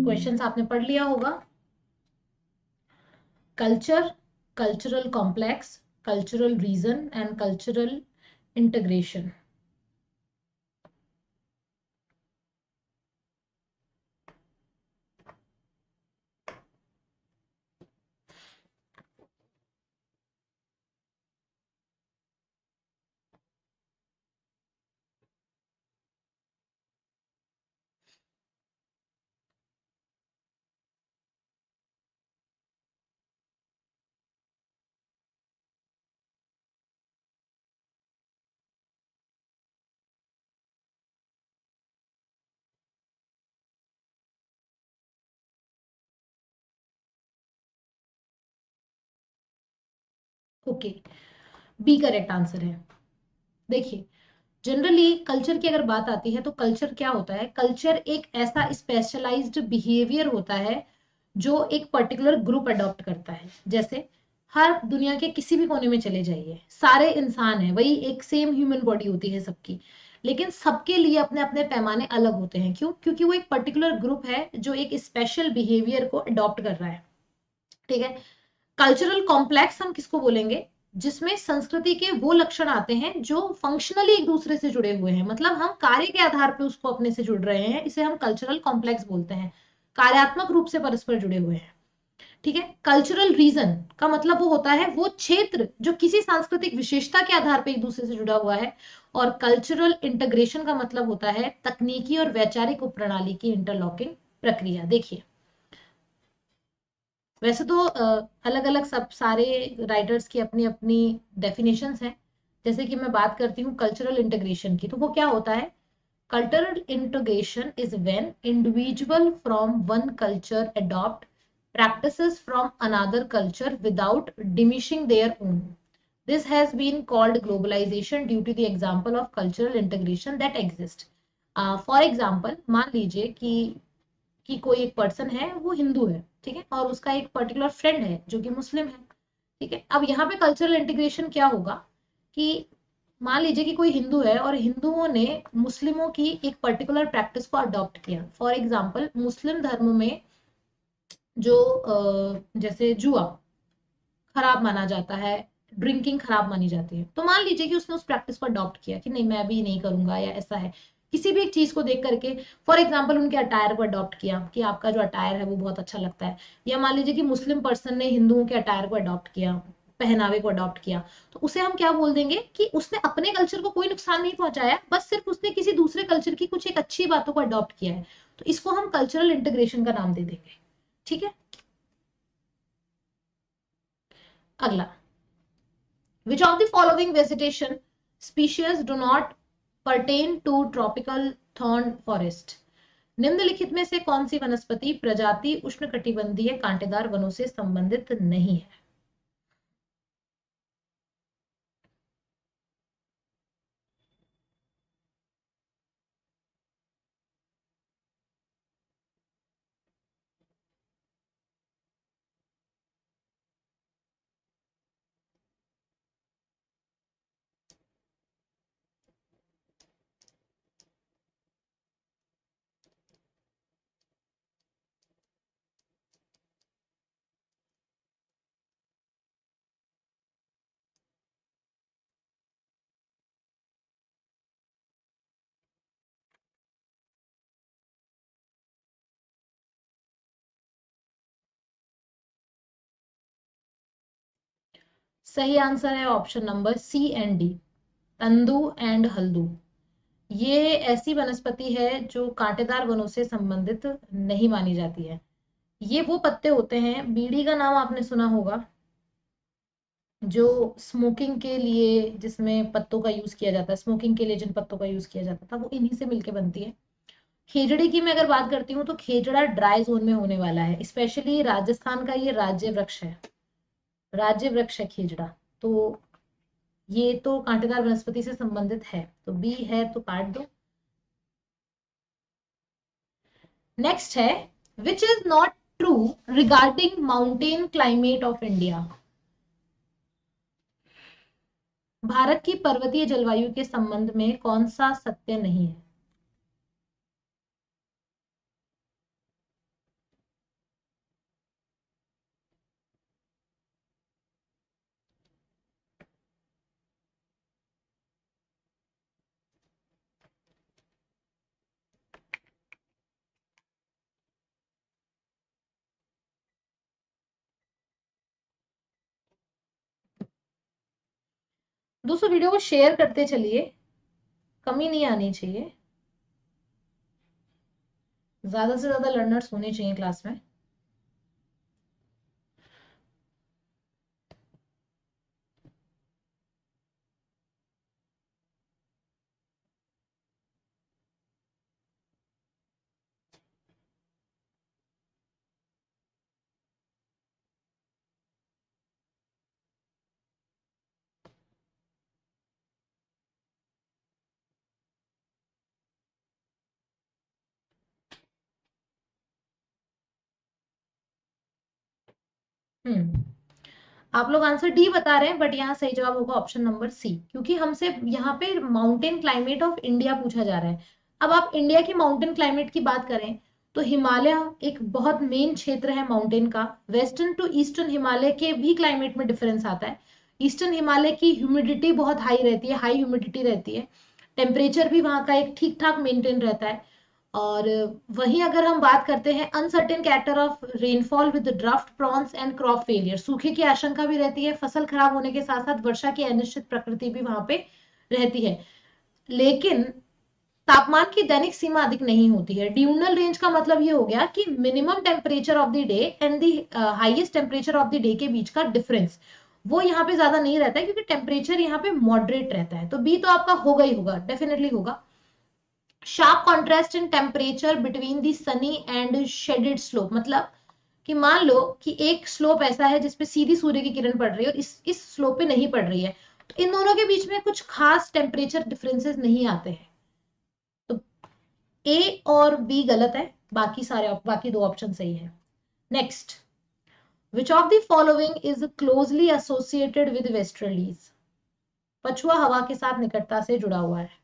क्वेश्चंस आपने पढ़ लिया होगा। Culture, cultural complex, cultural region and cultural integration. Okay, B correct answer है। देखिए, जनरली कल्चर की अगर बात आती है तो कल्चर क्या होता है? कल्चर एक ऐसा स्पेशलाइज्ड बिहेवियर होता है जो एक पर्टिकुलर ग्रुप अडॉप्ट करता है। जैसे हर दुनिया के किसी भी कोने में चले जाइए, सारे इंसान हैं, वही एक सेम ह्यूमन बॉडी होती है सबकी, लेकिन सबके लिए अपने अपने पैमाने अलग होते हैं। क्यों? क्योंकि वो एक पर्टिकुलर ग्रुप है जो एक स्पेशल बिहेवियर को अडॉप्ट कर रहा है, ठीक है। कल्चरल कॉम्प्लेक्स हम किसको बोलेंगे? जिसमें संस्कृति के वो लक्षण आते हैं जो फंक्शनली एक दूसरे से जुड़े हुए हैं, मतलब हम कार्य के आधार पर उसको अपने से जुड़ रहे हैं, इसे हम कल्चरल कॉम्प्लेक्स बोलते हैं। कार्यात्मक रूप से परस्पर जुड़े हुए हैं, ठीक है। कल्चरल रीजन का मतलब वो होता है वो क्षेत्र जो किसी सांस्कृतिक विशेषता के आधार पर एक दूसरे से जुड़ा हुआ है। और कल्चरल इंटीग्रेशन का मतलब होता है तकनीकी और वैचारिक उपप्रणाली की इंटरलॉकिंग प्रक्रिया। देखिए, वैसे तो अलग अलग सब सारे राइटर्स की अपनी अपनी डेफिनेशंस हैं। जैसे कि मैं बात करती हूँ कल्चरल इंटीग्रेशन की, तो वो क्या होता है? Cultural integration is when individual from one culture adopt practices from another culture without diminishing their own. This has been called globalization due to the example of cultural integration that exist. For example, मान लीजिए कि कोई एक person है, वो हिंदू है, ठीक है, और उसका एक पर्टिकुलर फ्रेंड है जो कि मुस्लिम है, ठीक है। अब यहाँ पे कल्चरल इंटीग्रेशन क्या होगा कि मान लीजिए कि कोई हिंदू है और हिंदुओं ने मुस्लिमों की एक पर्टिकुलर प्रैक्टिस को अडॉप्ट किया। फॉर एग्जाम्पल मुस्लिम धर्म में जो जैसे जुआ खराब माना जाता है, ड्रिंकिंग खराब मानी जाती है, तो मान लीजिए कि उसने उस प्रैक्टिस को अडॉप्ट किया कि नहीं मैं भी नहीं करूंगा, या ऐसा है किसी भी एक चीज को देख करके। फॉर एग्जाम्पल उनके अटायर को अडॉप्ट किया कि आपका जो अटायर है वो बहुत अच्छा लगता है, या मान लीजिए कि मुस्लिम पर्सन ने हिंदुओं के अटायर को अडॉप्ट किया, पहनावे को अडॉप्ट किया, तो उसे हम क्या बोल देंगे कि उसने अपने कल्चर को कोई नुकसान नहीं पहुंचाया, बस सिर्फ उसने किसी दूसरे कल्चर की कुछ एक अच्छी बातों को अडॉप्ट किया है, तो इसको हम कल्चरल इंटीग्रेशन का नाम दे देंगे। ठीक है। अगला, which of the following vegetation species do not pertain to tropical thorn forest? निम्नलिखित में से कौन सी वनस्पति प्रजाति उष्णकटिबंधीय कांटेदार वनों से संबंधित नहीं है? सही आंसर है option number C and D, tendu and haldu. ये ऐसी वनस्पति है जो कांटेदार वनों से संबंधित नहीं मानी जाती है। ये वो पत्ते होते हैं, बीड़ी का नाम आपने सुना होगा, जो स्मोकिंग के लिए जिसमें पत्तों का यूज किया जाता है, स्मोकिंग के लिए जिन पत्तों का यूज किया जाता था वो इन्हीं से मिलके बनती है। खेजड़ी की मैं अगर बात करती हूँ तो खेजड़ा ड्राई जोन में होने वाला है, स्पेशली राजस्थान का ये राज्य वृक्ष है, राज्य वृक्ष है खेजड़ा। तो ये तो कांटेदार वनस्पति से संबंधित है, तो बी है तो काट दो। नेक्स्ट है, which is not true regarding mountain climate of India? Bharat की पर्वतीय जलवायु के संबंध में कौन सा सत्य नहीं है? दोस्तों वीडियो को शेयर करते चलिए, कमी नहीं आनी चाहिए, ज्यादा से ज्यादा लर्नर्स होने चाहिए क्लास में। हम्म, आप लोग आंसर डी बता रहे हैं, बट यहाँ सही जवाब होगा ऑप्शन नंबर सी, क्योंकि हमसे यहाँ पे माउंटेन क्लाइमेट ऑफ इंडिया पूछा जा रहा है। अब आप इंडिया की माउंटेन क्लाइमेट की बात करें तो हिमालय एक बहुत मेन क्षेत्र है माउंटेन का। वेस्टर्न टू ईस्टर्न हिमालय के भी क्लाइमेट में डिफरेंस आता है। ईस्टर्न हिमालय की ह्यूमिडिटी बहुत हाई रहती है, हाई ह्यूमिडिटी रहती है, टेम्परेचर भी वहां का एक ठीक ठाक मेंटेन रहता है। और वहीं अगर हम बात करते हैं uncertain character of rainfall with draft prawns and crop failure, सूखे की आशंका भी रहती है, फसल खराब होने के साथ साथ वर्षा की अनिश्चित प्रकृति भी वहां पे रहती है। लेकिन तापमान की दैनिक सीमा अधिक नहीं होती है। ड्यूनल रेंज का मतलब ये हो गया कि minimum temperature of the day and the highest temperature of the day के बीच का डिफरेंस वो यहाँ पे ज्यादा नहीं रहता है, क्योंकि टेम्परेचर यहाँ पे मॉडरेट रहता है। तो बी तो आपका होगा ही होगा, डेफिनेटली होगा। Sharp contrast in temperature between the Sunny and shaded slope, मतलब कि मान लो कि एक स्लोप ऐसा है जिसपे सीधी सूर्य की किरण पड़ रही है और इस स्लोप पे नहीं पड़ रही है, तो इन दोनों के बीच में कुछ खास टेम्परेचर डिफरेंसेस नहीं आते हैं। तो ए और बी गलत है, बाकी दो ऑप्शन सही है। Next, which of the following is closely associated with westerlies? पछुआ हवा के साथ निकटता से जुड़ा हुआ है।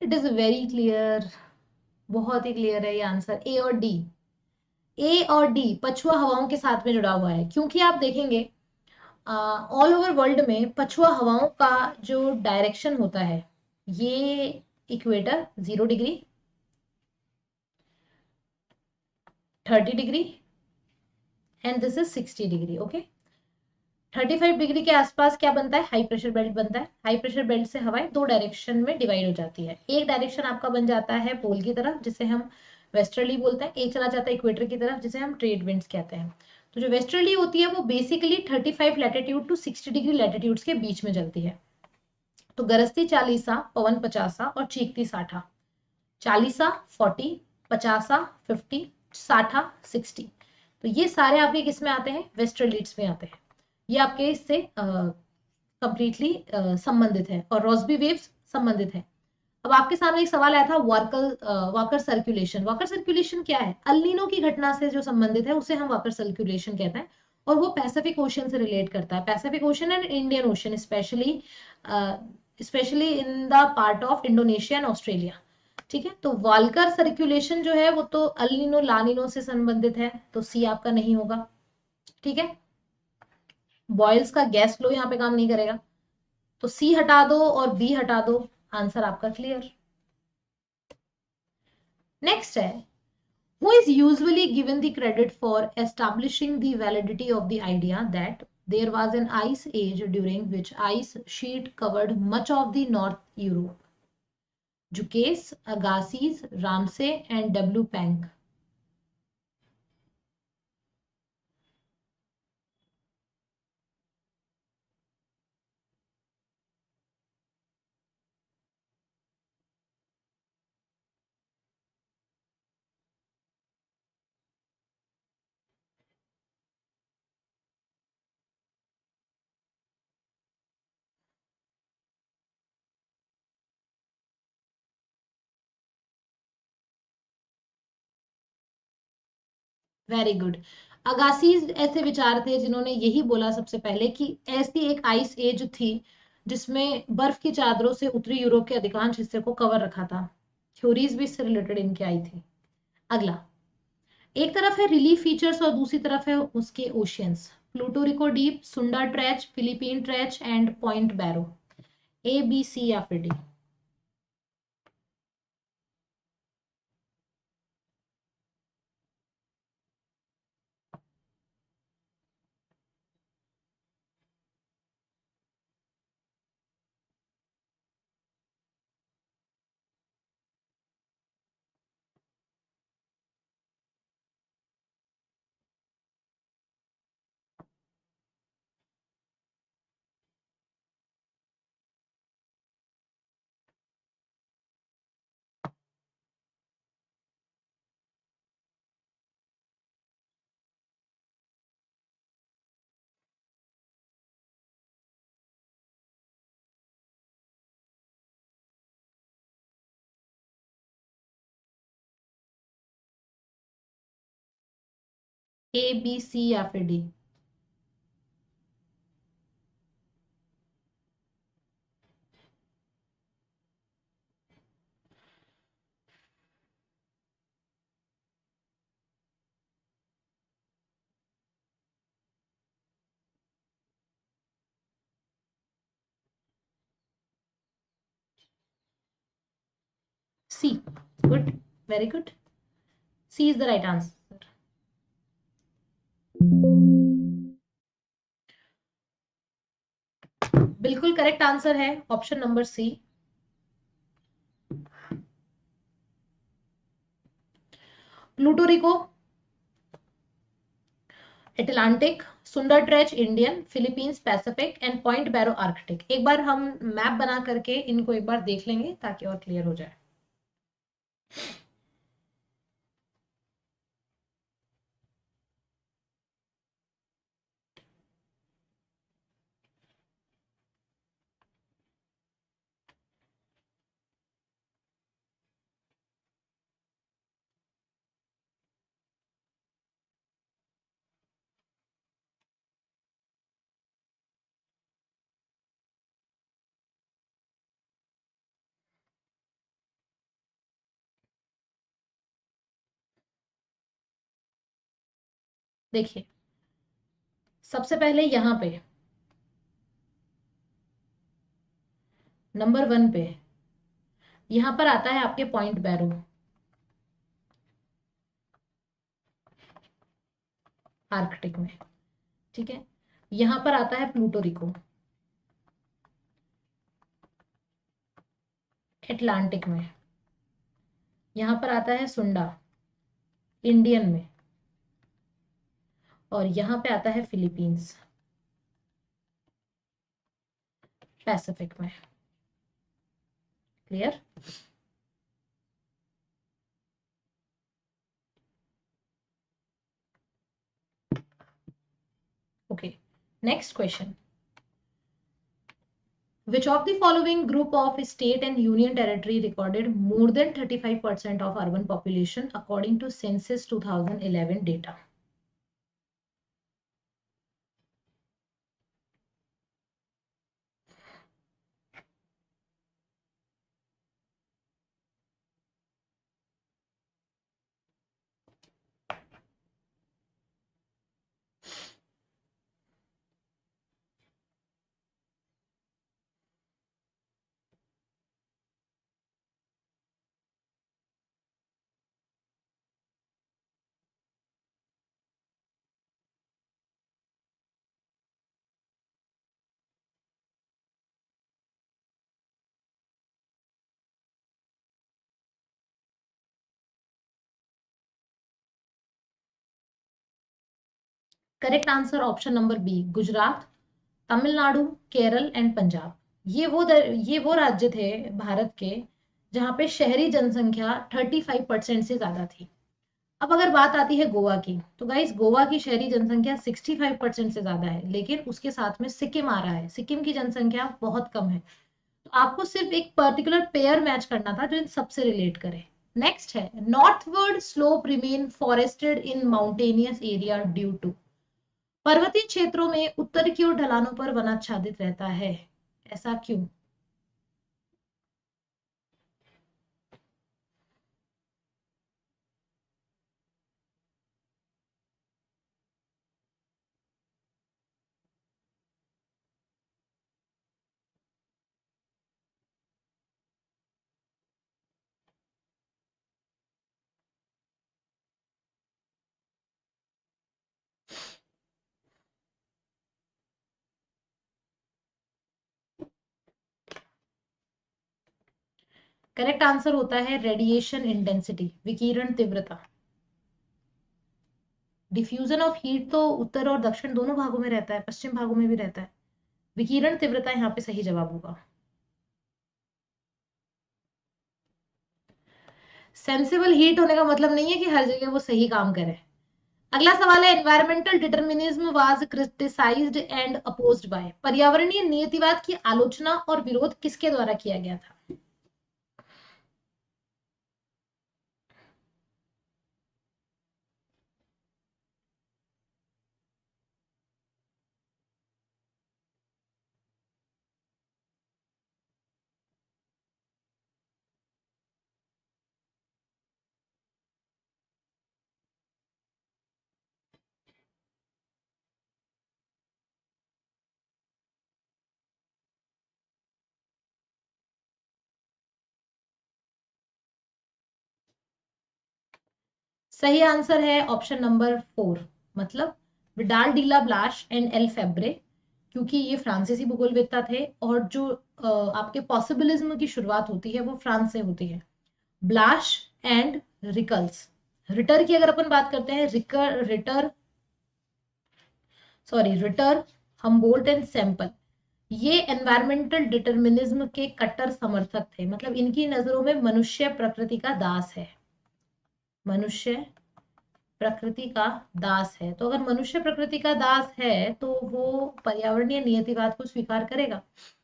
इट इज वेरी क्लियर, बहुत ही क्लियर है ये आंसर, ए और डी। ए और डी पछुआ हवाओं के साथ में जुड़ा हुआ है, क्योंकि आप देखेंगे ऑल ओवर वर्ल्ड में पछुआ हवाओं का जो डायरेक्शन होता है, ये equator 0 degree, 30 degree and this is 60 degree. Okay, 35 degree के आसपास क्या बनता है, हाई प्रेशर बेल्ट बनता है। हाई प्रेशर बेल्ट से हवाएं दो डायरेक्शन में डिवाइड हो जाती है। एक डायरेक्शन आपका बन जाता है पोल की तरफ, जिसे हम वेस्टर्ली बोलते हैं। एक चला जाता है इक्वेटर की तरफ, जिसे हम ट्रेड विंड्स कहते हैं। तो जो वेस्टर्ली होती है वो basically 35 latitude to 60 degree latitudes के बीच में चलती है। तो गरजती 40, पवन 50 और चीखती 60। 40, 40, 50, 50, 60, 60। तो ये सारे आपके किस में आते हैं, वेस्टर्लीड्स में आते हैं। ये आपके इससे कंप्लीटली संबंधित है, और रॉसबी वेव्स संबंधित है। अब आपके सामने एक सवाल आया था, वाकर सर्कुलेशन। वाकर सर्कुलेशन क्या है, अल्नीनो की घटना से जो संबंधित है उसे हम वाकर सर्कुलेशन कहते हैं, और वो पैसिफिक ओशन से रिलेट करता है। Pacific ocean and Indian ocean, specially specially in the part of Indonesia and Australia. ठीक है, तो वाल्कर सर्कुलेशन जो है वो तो अल्नीनो लानिनो से संबंधित है, तो सी आपका नहीं होगा। ठीक है, बॉयल्स का गैस फ्लो यहाँ पे काम नहीं करेगा, तो सी हटा दो और बी हटा दो, आंसर आपका क्लियर। नेक्स्ट है, who is usually given the credit for establishing the validity of the idea that there was an ice age during which ice sheet covered much of the North Europe? Jukes, Agassiz, Ramsay and W. Pank. Very good. Agassiz ऐसे विचार थे जिन्होंने यही बोला सबसे पहले कि ऐसी एक आइस एज थी जिसमें बर्फ की चादरों से उत्तरी यूरोप के अधिकांश हिस्से को कवर रखा था। थ्योरीज भी इससे रिलेटेड इनकी आई थी। अगला, एक तरफ है रिलीफ फीचर्स और दूसरी तरफ है उसके oceans. Pluto Rico deep, Sunda trench, Philippine trench and point Barrow. A, B, C या फिर डी? ए, बी, सी या फिर D? C. Good, very good. C is the right answer. बिल्कुल करेक्ट आंसर है option number C. Puerto Rico, Atlantic, Sunda trench Indian, Philippines Pacific and point Barrow Arctic. एक बार हम map बना करके इनको एक बार देख लेंगे ताकि और क्लियर हो जाए। देखिए, सबसे पहले यहां पे नंबर 1 पे यहां पर आता है आपके पॉइंट बैरो आर्कटिक में, ठीक है। यहां पर आता है प्लूटो रिको अटलांटिक में। यहां पर आता है सुंडा इंडियन में। और यहां पे आता है फिलीपींस पैसिफिक में। Clear? Okay, next question. Which of the following group of state and union territory recorded more than 35% of urban population according to census 2011 data? Correct answer option number B, Gujarat, Tamil Nadu, Kerala and Punjab. ये वो राज्य थे भारत के जहां पे शहरी जनसंख्या 35% से ज्यादा थी। अब अगर बात आती है गोवा की, तो गाइस गोवा की शहरी जनसंख्या 65% से ज्यादा है, लेकिन उसके साथ में सिक्किम आ रहा है। सिक्किम की जनसंख्या बहुत कम है। तो आपको सिर्फ एक पर्टिकुलर पेयर मैच करना था जो इन सबसे रिलेट करे। नेक्स्ट है, northward slope remain forested in mountainous area due to. पर्वतीय क्षेत्रों में उत्तर की ओर ढलानों पर वनाच्छादित रहता है, ऐसा क्यों? करेक्ट आंसर होता है रेडिएशन इंटेंसिटी, विकिरण तीव्रता। डिफ्यूजन ऑफ हीट तो उत्तर और दक्षिण दोनों भागों में रहता है, पश्चिम भागों में भी रहता है। विकिरण तीव्रता यहाँ पे सही जवाब होगा। सेंसिबल हीट होने का मतलब नहीं है कि हर जगह वो सही काम करे। अगला सवाल है, environmental determinism was criticized and opposed by. पर्यावरणीय नियतिवाद की आलोचना और विरोध किसके द्वारा किया गया था? सही आंसर है ऑप्शन नंबर 4, मतलब Widal Dila blush and L फेब्रे। क्योंकि ये फ्रांसीसी भूगोलवेत्ता थे, और जो आपके पॉसिबिलिज्म की शुरुआत होती है वो फ्रांस से होती है। ब्लाश एंड रिकल्स, रिटर की अगर अपन बात करते हैं, रिटर, हमबोल्ट एंड सैंपल, ये एनवायरमेंटल डिटर्मिनिज्म के कट्टर समर्थक थे। मतलब इनकी नजरों में मनुष्य प्रकृति का दास है, मनुष्य प्रकृति का दास है। तो अगर मनुष्य प्रकृति का दास है तो वो पर्यावरणीय नियतिवाद को स्वीकार करेगा।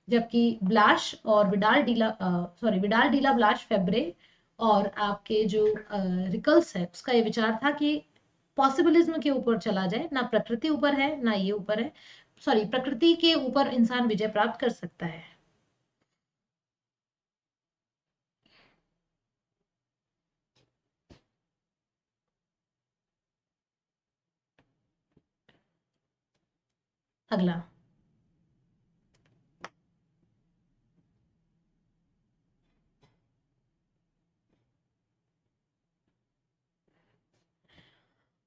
जबकि ब्लाश और विडाल डीला ब्लाश फेब्रे और आपके जो रिकल्स है, उसका ये विचार था कि पॉसिबिलिज्म के ऊपर चला जाए, ना प्रकृति ऊपर है ना ये ऊपर है, प्रकृति के ऊपर इंसान विजय प्राप्त कर सकता है। अगला,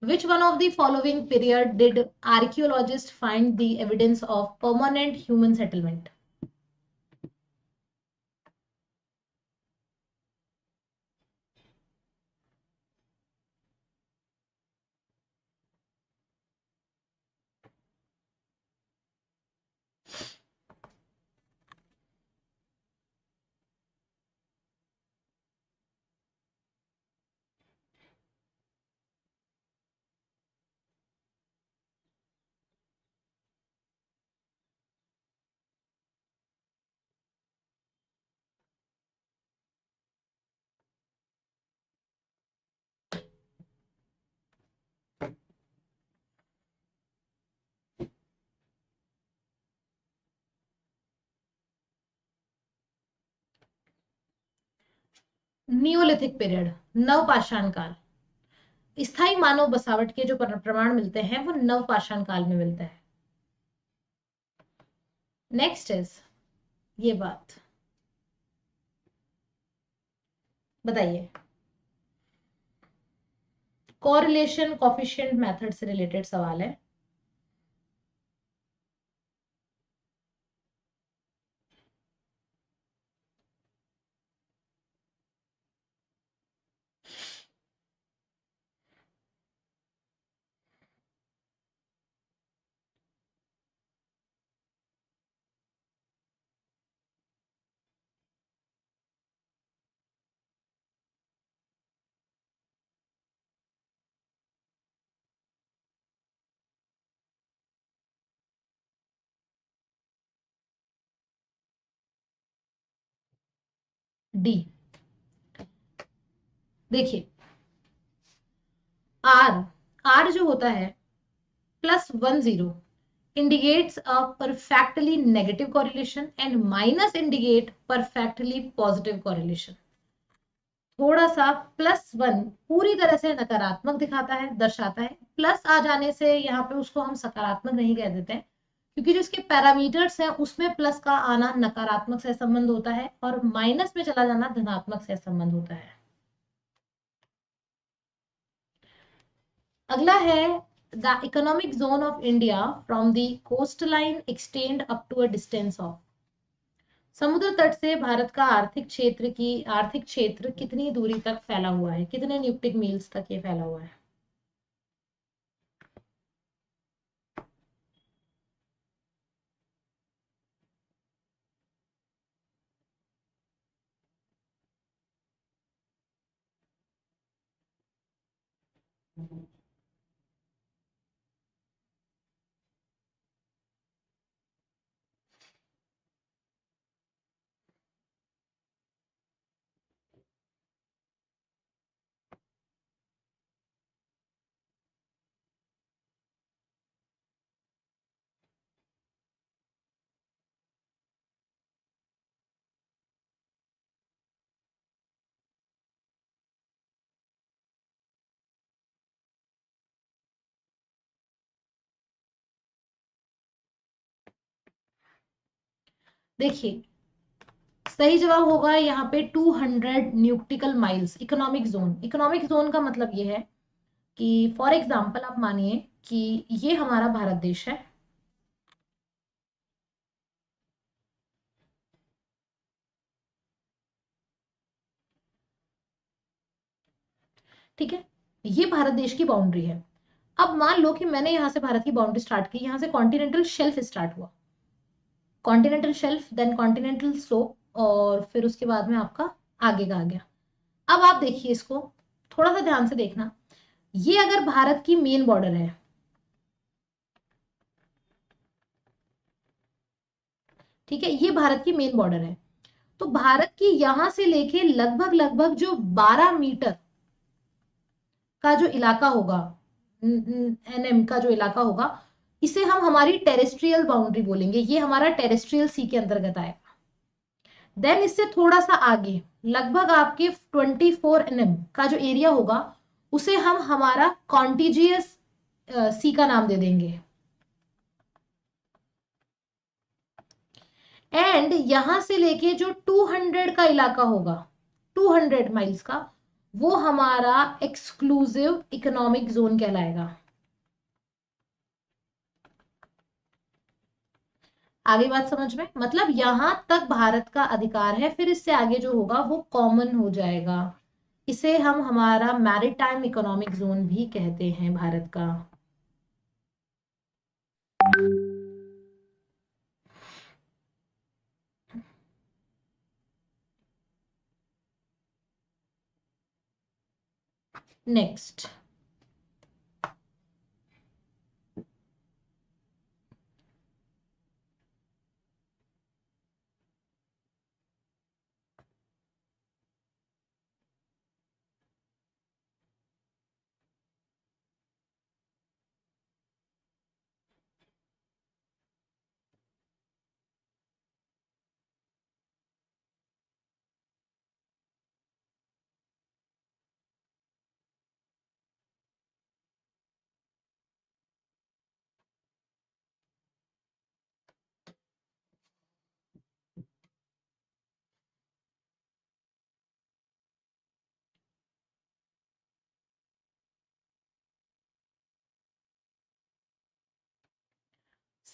which one of the following period did archaeologists find the evidence of permanent human settlement? Neolithic period, नवपाषाण काल। स्थायी मानव बसावट के जो प्रमाण मिलते हैं वो नवपाषाण काल में मिलते हैं। नेक्स्ट इज, ये बात बताइए, कोरिलेशन कोफिशिएंट मेथड से रिलेटेड सवाल है। डी। देखिए, आर, आर जो होता है +10 indicates a perfectly negative correlation and minus indicate perfectly positive correlation। थोड़ा सा +1 पूरी तरह से नकारात्मक दिखाता है, दर्शाता है। प्लस आ जाने से यहाँ पे उसको हम सकारात्मक नहीं कह देते हैं, क्योंकि जो इसके पैरामीटर्स हैं उसमें प्लस का आना नकारात्मक से संबंध होता है और माइनस में चला जाना धनात्मक से संबंध होता है। अगला है, the economic zone of India from the coast line extend up to a distance of. समुद्र तट से भारत का आर्थिक क्षेत्र कितनी दूरी तक फैला हुआ है, कितने न्यूक्टिक मील्स तक ये फैला हुआ है? देखिए, सही जवाब होगा यहाँ पे 200 nautical miles economic zone. Economic zone का मतलब ये है कि फॉर एग्जाम्पल आप मानिए कि ये हमारा भारत देश है, ठीक है, ये भारत देश की बाउंड्री है। अब मान लो कि मैंने यहां से भारत की बाउंड्री स्टार्ट की, यहां से कॉन्टिनेंटल शेल्फ स्टार्ट हुआ, continental shelf then continental slope और फिर उसके बाद में आपका आगे का आ गया। अब आप देखिए इसको थोड़ा सा ध्यान से देखना, ये अगर भारत की मेन बॉर्डर है, ठीक है, ये भारत की मेन बॉर्डर है, तो भारत की यहां से लेके लगभग लगभग जो 12 मीटर का जो इलाका होगा, एनएम का जो इलाका होगा, इसे हम हमारी टेरेस्ट्रियल बाउंड्री बोलेंगे, ये हमारा टेरेस्ट्रियल सी के अंतर्गत आएगा। देन इससे थोड़ा सा आगे लगभग आपके 24 एनएम का जो एरिया होगा, उसे हम हमारा कॉन्टिजियस सी का नाम दे देंगे। एंड यहां से लेके जो 200 का इलाका होगा, 200 माइल्स का, वो हमारा एक्सक्लूसिव इकोनॉमिक जोन कहलाएगा। आगे बात समझ में, मतलब यहां तक भारत का अधिकार है, फिर इससे आगे जो होगा वो कॉमन हो जाएगा। इसे हम हमारा मैरीटाइम इकोनॉमिक जोन भी कहते हैं भारत का। नेक्स्ट,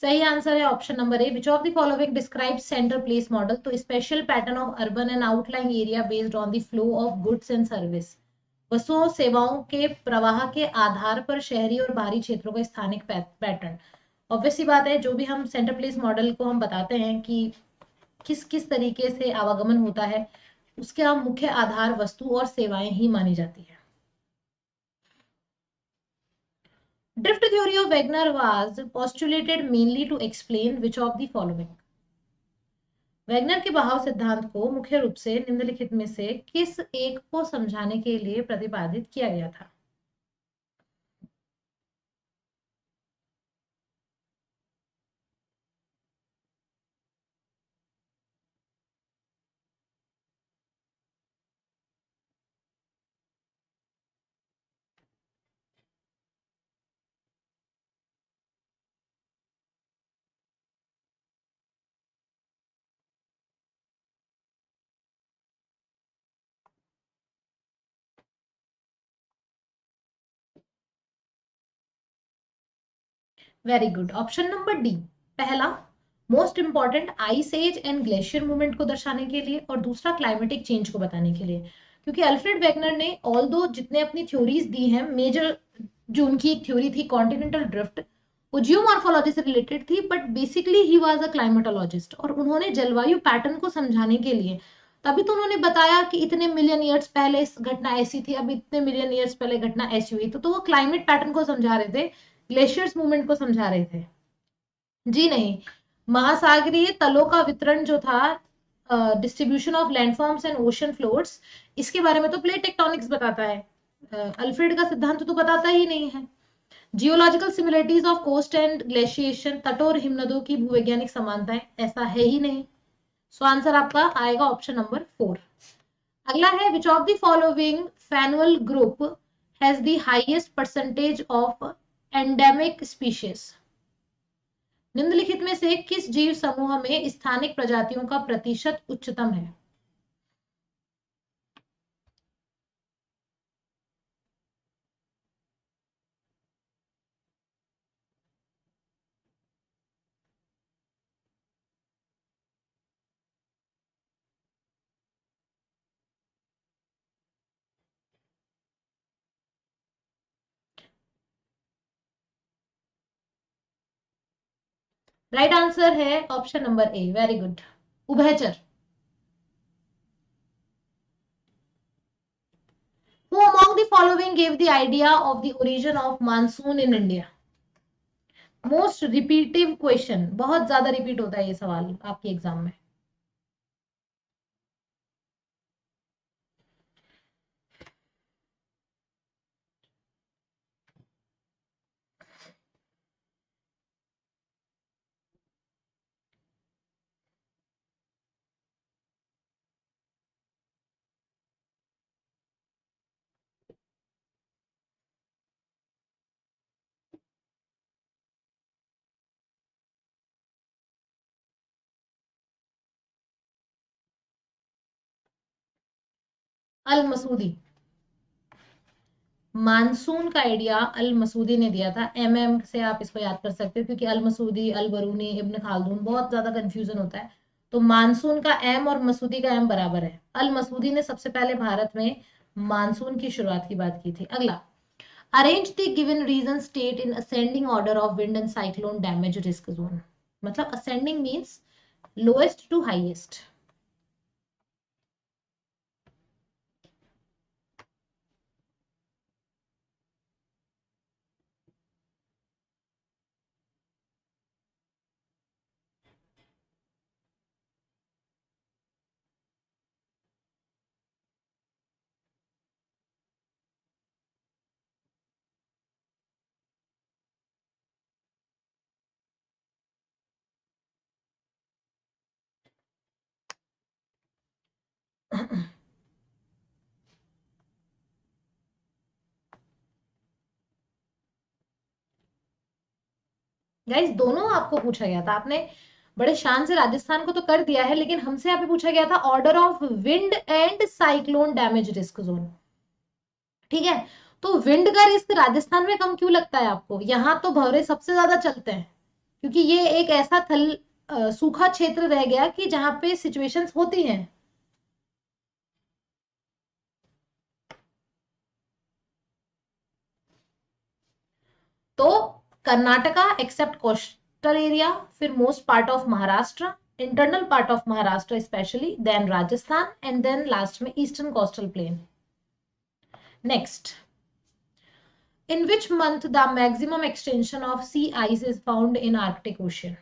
सही आंसर है option number A, which of the following describe centre place model. तो special pattern of urban and outlying area based on the flow of goods and service, वस्तुओं सेवाओं के प्रवाह के आधार पर शहरी और बाहरी क्षेत्रों का स्थानिक पैटर्न। ऑब्वियस सी बात है, जो भी हम सेंटर प्लेस मॉडल को हम बताते हैं कि किस किस तरीके से आवागमन होता है, उसका मुख्य आधार वस्तु और सेवाएं ही मानी जाती है। Drift theory of Wagner was postulated mainly to explain which of the following। Wagner के बहाव सिद्धांत को मुख्य रूप से निम्नलिखित में से किस एक को समझाने के लिए प्रतिपादित किया गया था। Very good, option number D, पहला most important ice age and glacier movement को दर्शाने के लिए, और दूसरा क्लाइमेटिक चेंज को बताने के लिए। क्योंकि अल्फ्रेड वेगनर ने ऑल दो जितने अपनी थ्योरीज दी हैं, मेजर जो उनकी एक थ्योरी थी कॉन्टिनेंटल ड्रिफ्ट, वो जियोमॉर्फोलॉजी से रिलेटेड थी, but basically he was a climatologist, और उन्होंने जलवायु पैटर्न को समझाने के लिए तभी तो उन्होंने बताया कि इतने मिलियन ईयर्स पहले इस घटना ऐसी थी, अब इतने मिलियन ईयर्स पहले घटना ऐसी हुई, तो वो क्लाइमेट पैटर्न को समझा रहे थे, ग्लेशियर्स मूवमेंट को समझा रहे थे। जी नहीं, महासागरीय तलों का वितरण जो था, distribution of landforms and ocean floats, इसके बारे में तो प्लेट टेक्टोनिक्स बताता है, अल्फ्रेड का सिद्धांत तो बताता ही नहीं है। Geological similarities of coast and glaciation, तटों और हिमनदों की भूवैज्ञानिक समानताएं, ऐसा है ही नहीं। सो आंसर आपका आएगा ऑप्शन नंबर 4। अगला है, which of the following faunal group has the highest percentage of endemic species. निम्नलिखित में से किस जीव समूह में स्थानिक प्रजातियों का प्रतिशत उच्चतम है। राइट आंसर है ऑप्शन नंबर ए, वेरी गुड, उभयचर। Who among the following gave the idea of the origin of monsoon in India? Most repetitive question, बहुत ज्यादा रिपीट होता है ये सवाल आपके एग्जाम में। अल मसूदी, मानसून का आइडिया अल मसूदी ने दिया था। एम से आप इसको याद कर सकते हो, क्योंकि अल मसूदी, अल बरूनी, इब्न खालदून, बहुत ज्यादा कंफ्यूजन होता है। तो मानसून का एम और मसूदी का एम बराबर है। अल मसूदी ने सबसे पहले भारत में मानसून की शुरुआत की बात की थी। अगला, arrange the given region state in ascending order of wind and cyclone damage risk zone. मतलब ascending means lowest to highest. Guys दोनों आपको पूछा गया था, आपने बड़े शान से राजस्थान को तो कर दिया है, लेकिन हमसे यहाँ पे पूछा गया था order of wind and cyclone damage risk zone. ठीक है, तो विंड का रिस्क राजस्थान में कम क्यों लगता है आपको? यहाँ तो भंवरे सबसे ज्यादा चलते हैं, क्योंकि ये एक ऐसा सूखा क्षेत्र रह गया कि जहां पे सिचुएशंस होती हैं। तो कर्नाटका एक्सेप्ट कोस्टल एरिया, फिर most part of Maharashtra, internal part of Maharashtra especially, then Rajasthan, and then last में eastern coastal plain. Next, in which month the maximum extension of sea ice is found in Arctic Ocean?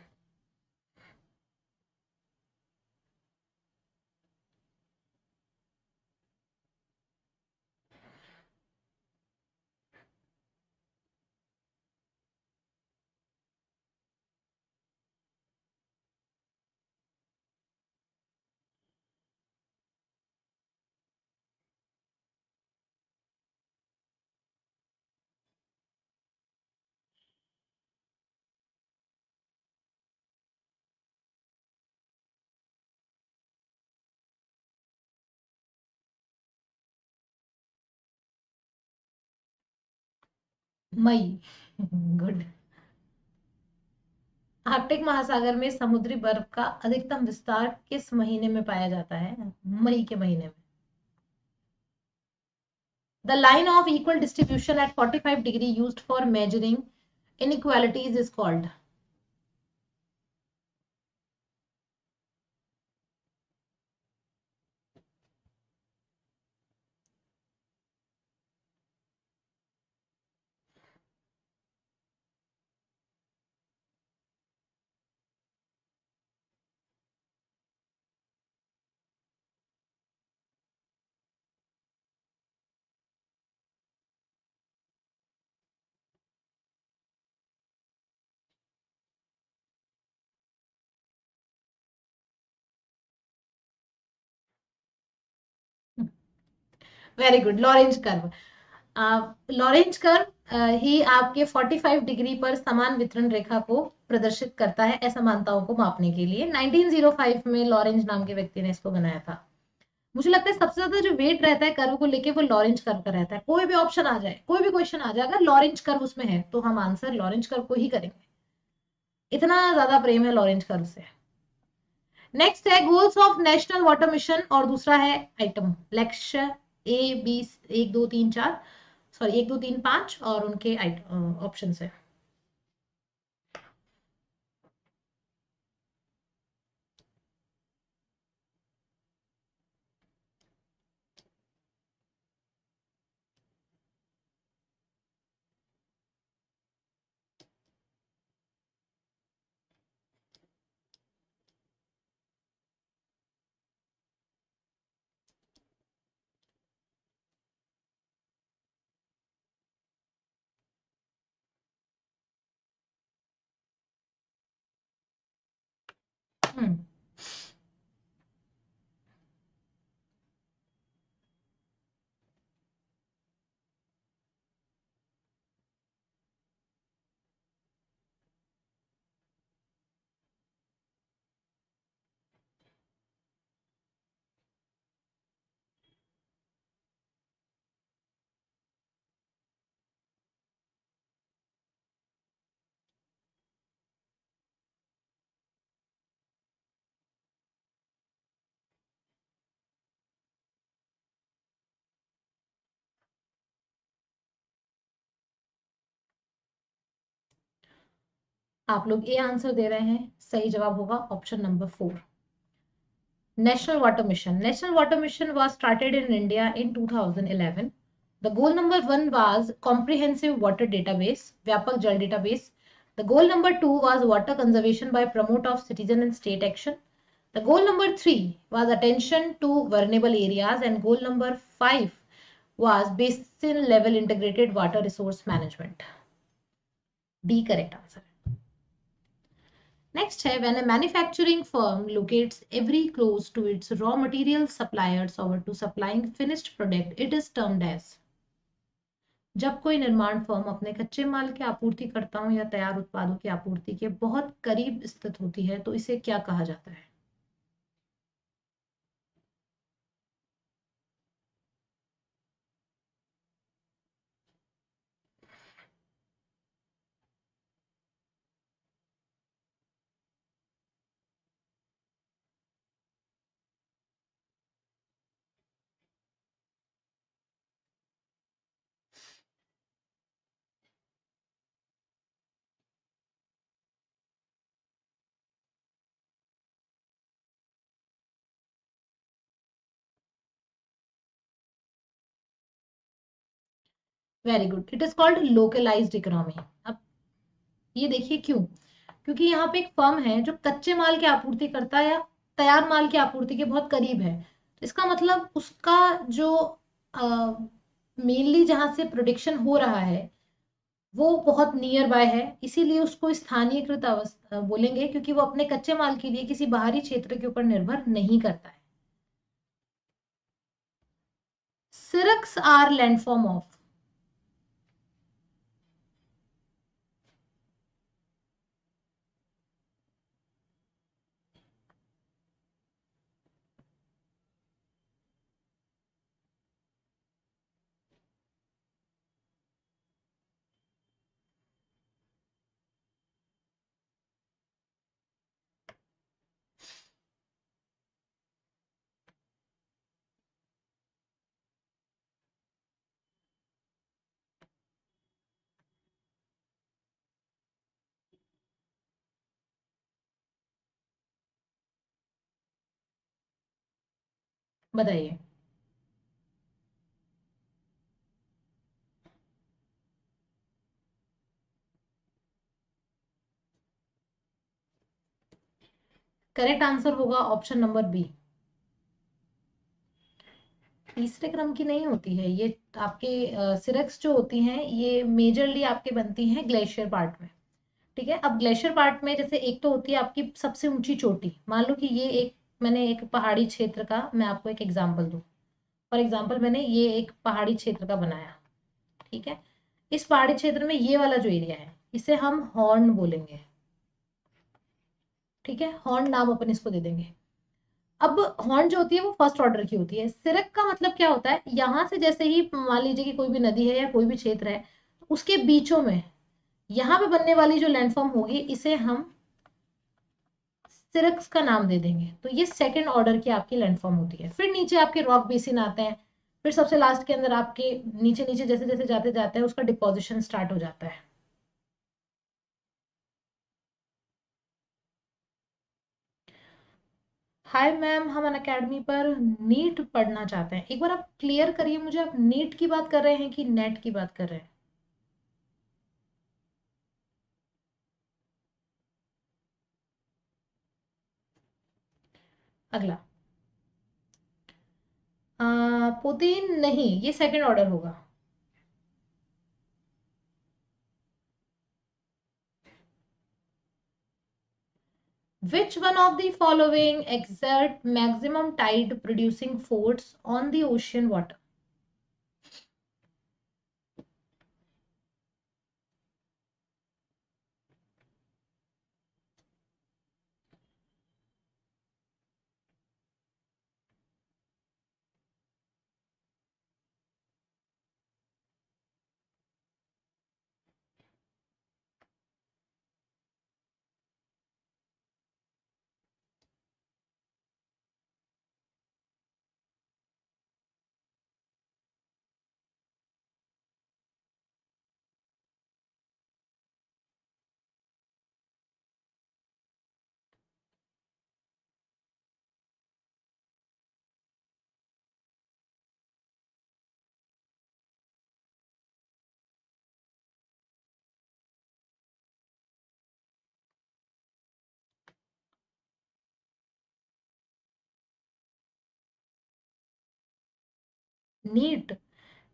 May. Good. Arctic महासागर में समुद्री बर्फ का अधिकतम विस्तार किस महीने में पाया जाता है? मई के महीने में। The line of equal distribution at 45 degree used for measuring inequalities is called? Very good, Lorenz curve. Lorenz curve ही आपके 45 डिग्री पर समान वितरण रेखा को प्रदर्शित करता है असमानताओं को मापने के लिए। 1905 में लॉरेंज नाम के व्यक्ति ने इसको बनाया था। मुझे लगता है सबसे ज्यादा जो वेट रहता है कर्व को लेके वो लॉरेंज कर्व का रहता है। कोई भी ऑप्शन आ जाए, कोई भी क्वेश्चन आ जाए, अगर लॉरेंज कर्व उसमें है तो हम आंसर लॉरेंज कर्व को ही करेंगे। इतना ज्यादा प्रेम है लॉरेंज कर्व से। नेक्स्ट है goals of national water mission, और दूसरा है आइटम लक्ष्य ए बी 1 2 3 4, सॉरी 1 2 3 5 और उनके ऑप्शन है। आप लोग ए आंसर दे रहे हैं, सही जवाब होगा option number 4। National Water Mission. National Water Mission was started in India in 2011. The goal number 1 was comprehensive water database, Vyapak Jal database. The goal number 2 was water conservation by promote of citizen and state action. The goal number 3 was attention to vulnerable areas, and goal number 5 was basin level integrated water resource management. D correct answer. Next है, when a manufacturing firm locates every close to its raw material suppliers over to supplying finished product, it is termed as। जब कोई निर्माण firm अपने कच्चे माल के आपूर्तिकर्ताओं या तैयार उत्पादों की आपूर्ति के बहुत करीब स्थित होती है तो इसे क्या कहा जाता है? Very good, it is called localized economy. अब ये देखिए क्यों, क्योंकि यहाँ पे एक फर्म है जो कच्चे माल की आपूर्ति करता है या तैयार माल की आपूर्ति के बहुत करीब है, तो इसका मतलब उसका जो मेनली जहां से प्रोडक्शन हो रहा है वो बहुत नियर बाय है, इसीलिए उसको स्थानीयकृत अवस्था बोलेंगे, क्योंकि वो अपने कच्चे माल के लिए किसी बाहरी क्षेत्र के ऊपर निर्भर नहीं करता है। सिरक्स आर लैंडफॉर्म ऑफ। बताइए। करेक्ट आंसर होगा ऑप्शन नंबर बी। तीसरे क्रम की नहीं होती है ये, आपके सिरक्स जो होती हैं ये मेजरली आपके बनती हैं ग्लेशियर पार्ट में। ठीक है, अब ग्लेशियर पार्ट में जैसे एक तो होती है आपकी सबसे ऊंची चोटी, मान लो कि ये एक, मैंने एक पहाड़ी क्षेत्र का मैं आपको एक एग्जांपल दूं। फॉर एग्जांपल मैंने ये एक पहाड़ी क्षेत्र का बनाया। ठीक है, इस पहाड़ी क्षेत्र में ये वाला जो एरिया है इसे हम हॉर्न बोलेंगे। ठीक है, हॉर्न नाम अपन इसको दे देंगे। अब हॉर्न जो होती है वो फर्स्ट ऑर्डर की होती है। सिरक का मतलब क्या होता है, यहां से जैसे ही मान लीजिए कि कोई भी नदी है या कोई भी क्षेत्र है, उसके बीचों में यहाँ पे बनने वाली जो लैंडफॉर्म होगी इसे हम सिरक्स का नाम दे देंगे। तो ये सेकंड ऑर्डर की आपकी लैंडफॉर्म होती है। फिर नीचे आपके रॉक बेसिन आते हैं, फिर सबसे लास्ट के अंदर आपके नीचे नीचे जैसे जैसे जाते जाते हैं उसका डिपोजिशन स्टार्ट हो जाता है। हाय मैम, हम अन अकेडमी पर नीट पढ़ना चाहते हैं। एक बार आप क्लियर करिए मुझे, आप नीट की बात कर रहे हैं कि नेट की बात कर रहे हैं? अगला पुतिन नहीं, ये सेकंड ऑर्डर होगा। Which one of the following exert maximum tide producing force on the ocean water? Neat,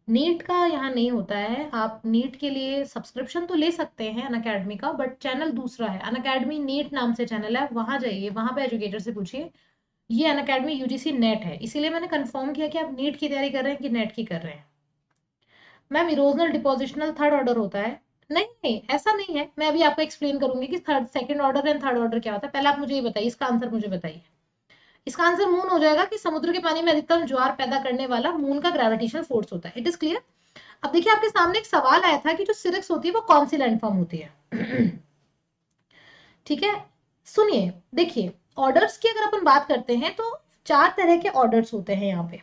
neat का यहाँ नहीं होता है। आप नीट के लिए सब्सक्रिप्शन तो ले सकते हैं अनअकैडमी का, बट चैनल दूसरा है। अनअकैडमी नीट नाम से चैनल है, वहां जाइए, वहां पे एजुकेटर से पूछिए। ये अनअकैडमी यूजीसी नेट है, इसीलिए मैंने कंफर्म किया कि आप नीट की तैयारी कर रहे हैं कि नेट की कर रहे हैं। Ma'am erosional depositional third order होता है। नहीं नहीं, ऐसा नहीं है। मैं अभी आपको एक्सप्लेन करूंगी कि third, second order and third order क्या होता है। पहले आप मुझे ये बताइए, इसका आंसर मुझे बताइए। इसका आंसर मून हो जाएगा कि समुद्र के पानी में अधिकतम ज्वार पैदा करने वाला मून का ग्रेविटेशनल फोर्स होता है। It is clear. अब देखिए, आपके सामने एक सवाल आया था कि जो सिरिक्स होती है वो कौन सी लैंडफॉर्म होती है। ठीक है, सुनिए, देखिए, ऑर्डर्स की अगर अपन बात करते हैं तो चार तरह के ऑर्डर्स होते हैं यहाँ पे।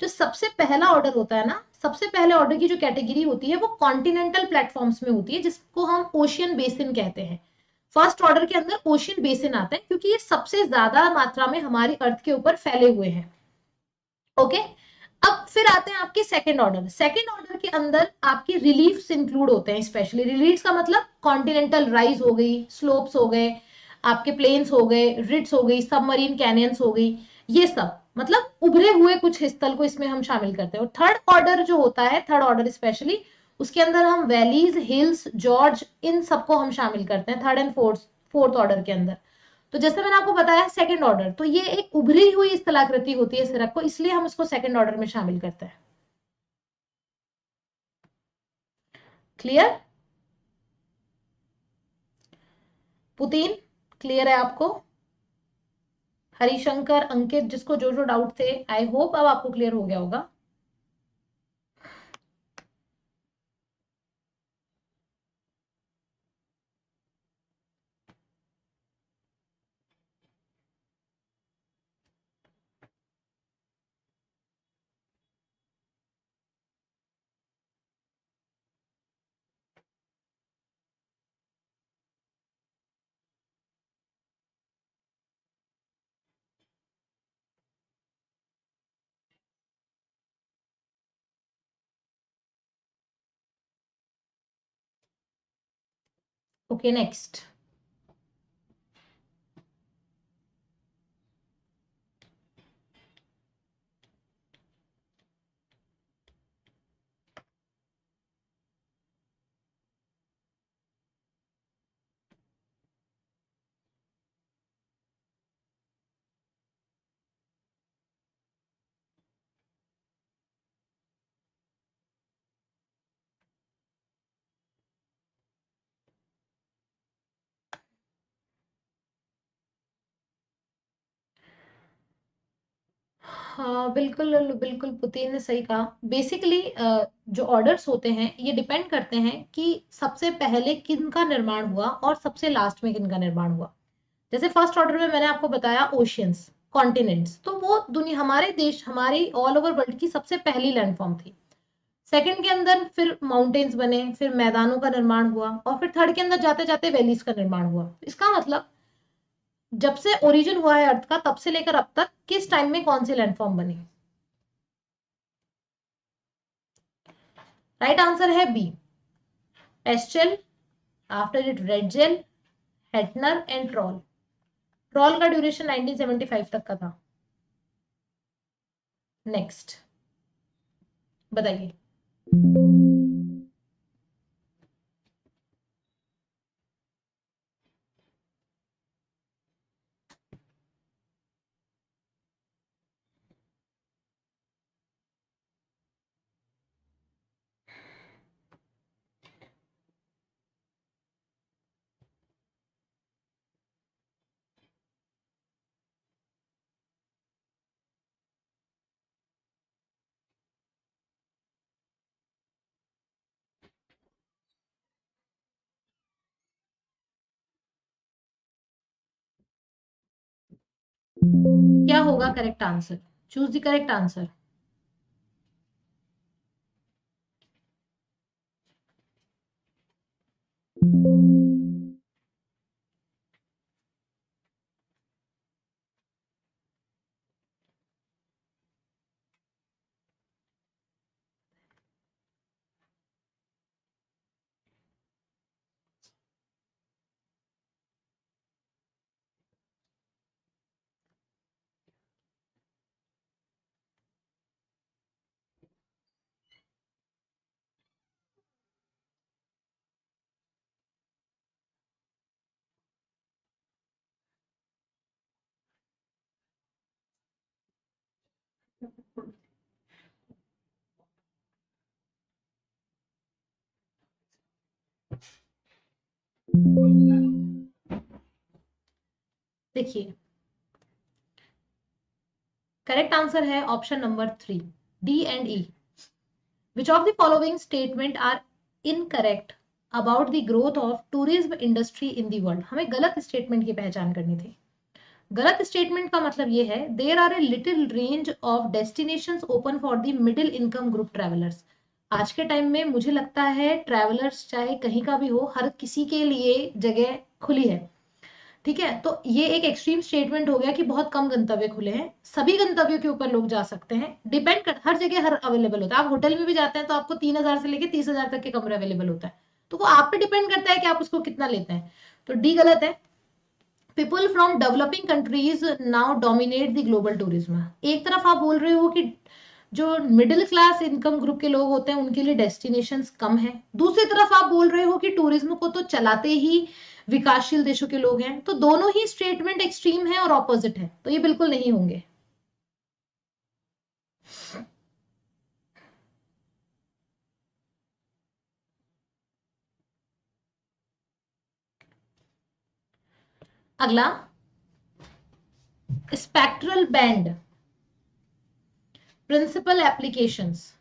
जो सबसे पहला ऑर्डर होता है ना, सबसे पहले ऑर्डर की जो कैटेगरी होती है वो कॉन्टिनेंटल प्लेटफॉर्म्स में होती है, जिसको हम ओशियन बेसिन कहते हैं। फर्स्ट ऑर्डर के अंदर ओशियन बेसिन आता है, क्योंकि ये सबसे ज्यादा मात्रा में हमारी अर्थ के ऊपर फैले हुए हैं। ओके, अब फिर आते हैं आपके सेकंड ऑर्डर। सेकंड ऑर्डर के अंदर आपके रिलीफ्स इंक्लूड होते हैं। स्पेशली रिलीफ्स का मतलब कॉन्टिनेंटल राइज हो गई, स्लोप्स हो गए, आपके प्लेन्स हो गए, रिट्स हो गई, सबमरीन कैनियंस हो गई, ये सब मतलब उभरे हुए कुछ स्थल को इसमें हम शामिल करते हैं। और थर्ड ऑर्डर जो होता है, थर्ड ऑर्डर स्पेशली, उसके अंदर हम वैलीज, हिल्स, जॉर्ज, इन सबको हम शामिल करते हैं third and fourth fourth order के अंदर। तो जैसे मैंने आपको बताया सेकंड ऑर्डर, तो ये एक उभरी हुई स्थलाकृति होती है सिरप को, इसलिए हम इसको सेकंड ऑर्डर में शामिल करते हैं। क्लियर? पुतीन, क्लियर है आपको? हरिशंकर, अंकित, जिसको जो जो डाउट थे, आई होप अब आपको क्लियर हो गया होगा। Okay, next. हाँ, बिल्कुल बिल्कुल, पुतिन ने सही कहा। बेसिकली जो ऑर्डर्स होते हैं ये डिपेंड करते हैं कि सबसे पहले किन का निर्माण हुआ और सबसे लास्ट में किन का निर्माण हुआ। जैसे फर्स्ट ऑर्डर में मैंने आपको बताया ओशियंस, कॉन्टिनेंट्स, तो वो दुनिया, हमारे देश, हमारी ऑल ओवर वर्ल्ड की सबसे पहली लैंडफॉर्म थी। सेकंड के अंदर फिर माउंटेन्स बने, फिर मैदानों का निर्माण हुआ, और फिर थर्ड के अंदर जाते जाते वैलीज का निर्माण हुआ। इसका मतलब जब से ओरिजिन हुआ है अर्थ का, तब से लेकर अब तक किस टाइम में कौन सी लैंडफॉर्म बनी। राइट आंसर है B, Eschel, after it Ratzel, Hettner and Troll. Troll का ड्यूरेशन 1975 तक का था। नेक्स्ट, बताइए। क्या होगा correct answer? Choose the correct answer. देखिए, करेक्ट आंसर है option number 3, D and E. Which of the following statement are incorrect about the growth of tourism industry in the world. हमें गलत स्टेटमेंट की पहचान करनी थी। गलत स्टेटमेंट का मतलब ये है, there are a little range of destinations open for the middle income group travellers. आज के टाइम में मुझे लगता है ट्रैवलर्स चाहे कहीं का भी हो, हर किसी के लिए जगह खुली है। ठीक है, तो ये एक एक्सट्रीम स्टेटमेंट हो गया कि बहुत कम गंतव्य खुले हैं। सभी गंतव्यों के ऊपर लोग जा सकते हैं, डिपेंड कर, हर जगह हर अवेलेबल होता है। आप होटल में भी जाते हैं तो आपको 3,000 से लेके 30,000 तक के कमरे अवेलेबल होता है, तो वो आप पे डिपेंड करता है कि आप उसको कितना लेते हैं। तो डी गलत है। People from developing countries now dominate the global tourism. एक तरफ आप बोल रहे हो कि जो मिडिल क्लास इनकम ग्रुप के लोग होते हैं उनके लिए डेस्टिनेशंस कम है, दूसरी तरफ आप बोल रहे हो कि टूरिज्म को तो चलाते ही विकासशील देशों के लोग हैं। तो दोनों ही स्टेटमेंट एक्सट्रीम है और ऑपोजिट है, तो ये बिल्कुल नहीं होंगे। अगला, spectral band principal applications.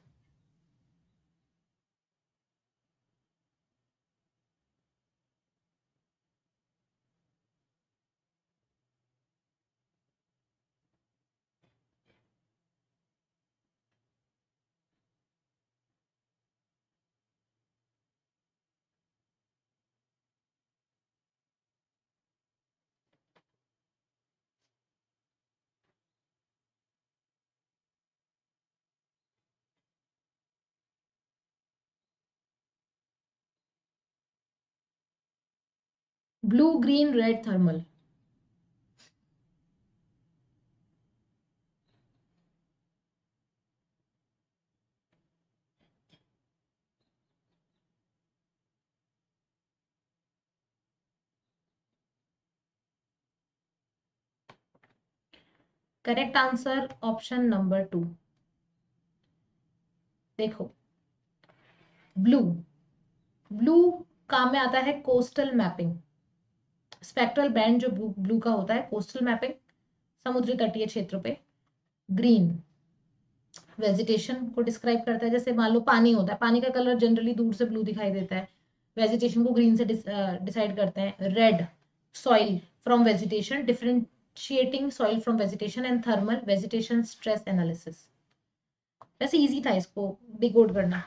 Blue green red thermal. Correct answer option number 2। देखो, ब्लू, ब्लू काम में आता है कोस्टल मैपिंग। स्पेक्ट्रल बैंड जो ब्लू का होता है, कोस्टल मैपिंग, समुद्री तटीय क्षेत्रों पे। ग्रीन वेजिटेशन को डिस्क्राइब करता है, जैसे मान लो पानी होता है, पानी का कलर जनरली दूर से ब्लू दिखाई देता है, वेजिटेशन को ग्रीन से डिसाइड करते हैं। Red soil from vegetation, differentiating soil from vegetation. And thermal vegetation stress analysis. वैसे इजी था इसको डिकोड करना।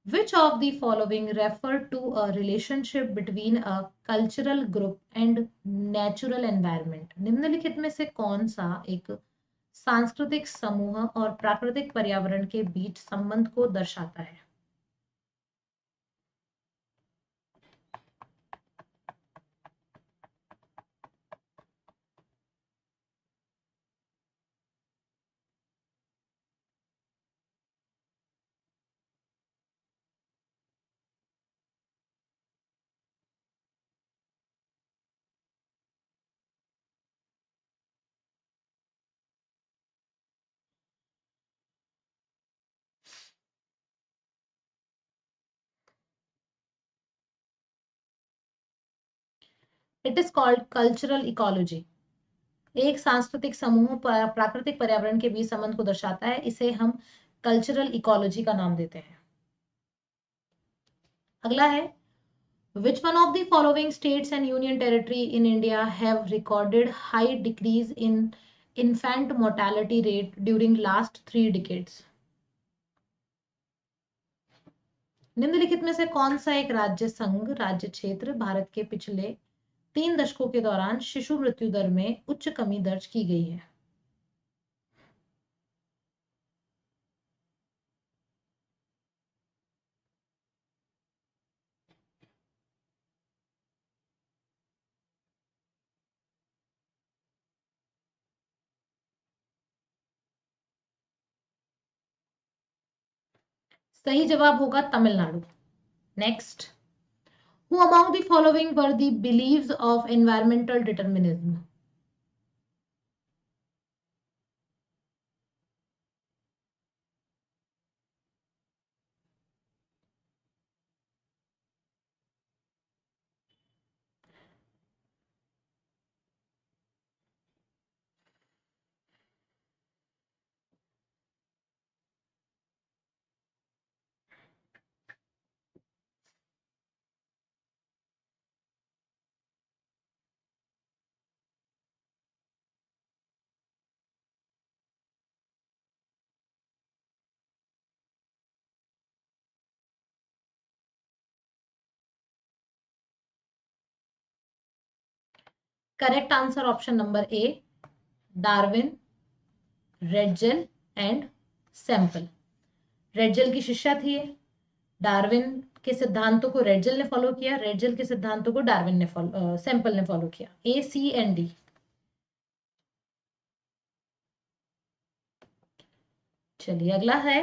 Which of the following refer to a relationship between a cultural group and natural environment? निम्नलिखित में से कौन सा एक सांस्कृतिक समूह और प्राकृतिक पर्यावरण के बीच संबंध को दर्शाता है? It is called cultural ecology. एक सांस्कृतिक समूह प्राकृतिक पर्यावरण के बीच संबंध को दर्शाता है, इसे हम कल्चरल इकोलॉजी का नाम देते हैं। अगला है, which one of the following states and union territory in India have recorded high decrease in infant mortality rate during last 3 decades? निम्नलिखित में से कौन सा एक राज्य संघ राज्य क्षेत्र भारत के पिछले 3 दशकों के दौरान शिशु मृत्यु दर में उच्च कमी दर्ज की गई है? सही जवाब होगा Tamil Nadu. Next, who among the following were the beliefs of environmental determinism? Correct answer option number A, Darwin, Ratzel and sample. Ratzel की शिष्या थी ये। डार्विन के सिद्धांतों को रेडजेल ने फॉलो किया, रेडजेल के सिद्धांतों को डार्विन ने सैंपल ने फॉलो किया। ए, सी एंड डी। चलिए अगला है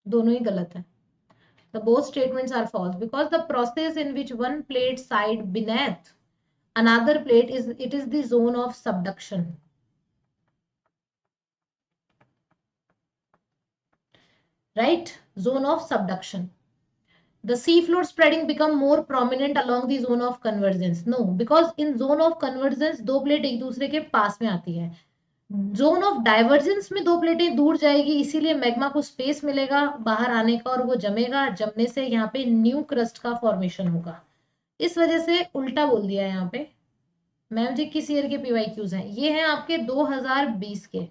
दोनों ही गलत है। The both statements are false because the process in which one plate side beneath another plate is the zone of subduction. Right? Zone of subduction. The sea floor spreading become more prominent along the zone of convergence. No, because in zone of convergence दो plate एक दूसरे के पास में आती है। Zone of divergence में दो प्लेटें दूर जाएगी, इसीलिए मैग्मा को स्पेस मिलेगा बाहर आने का और वो जमेगा। जमने से यहाँ पे न्यू क्रस्ट का फॉर्मेशन होगा। इस वजह से उल्टा बोल दिया यहाँ पे। मैम जी किस ईयर के पीवाईक्यूज हैं? ये हैं आपके 2020 के।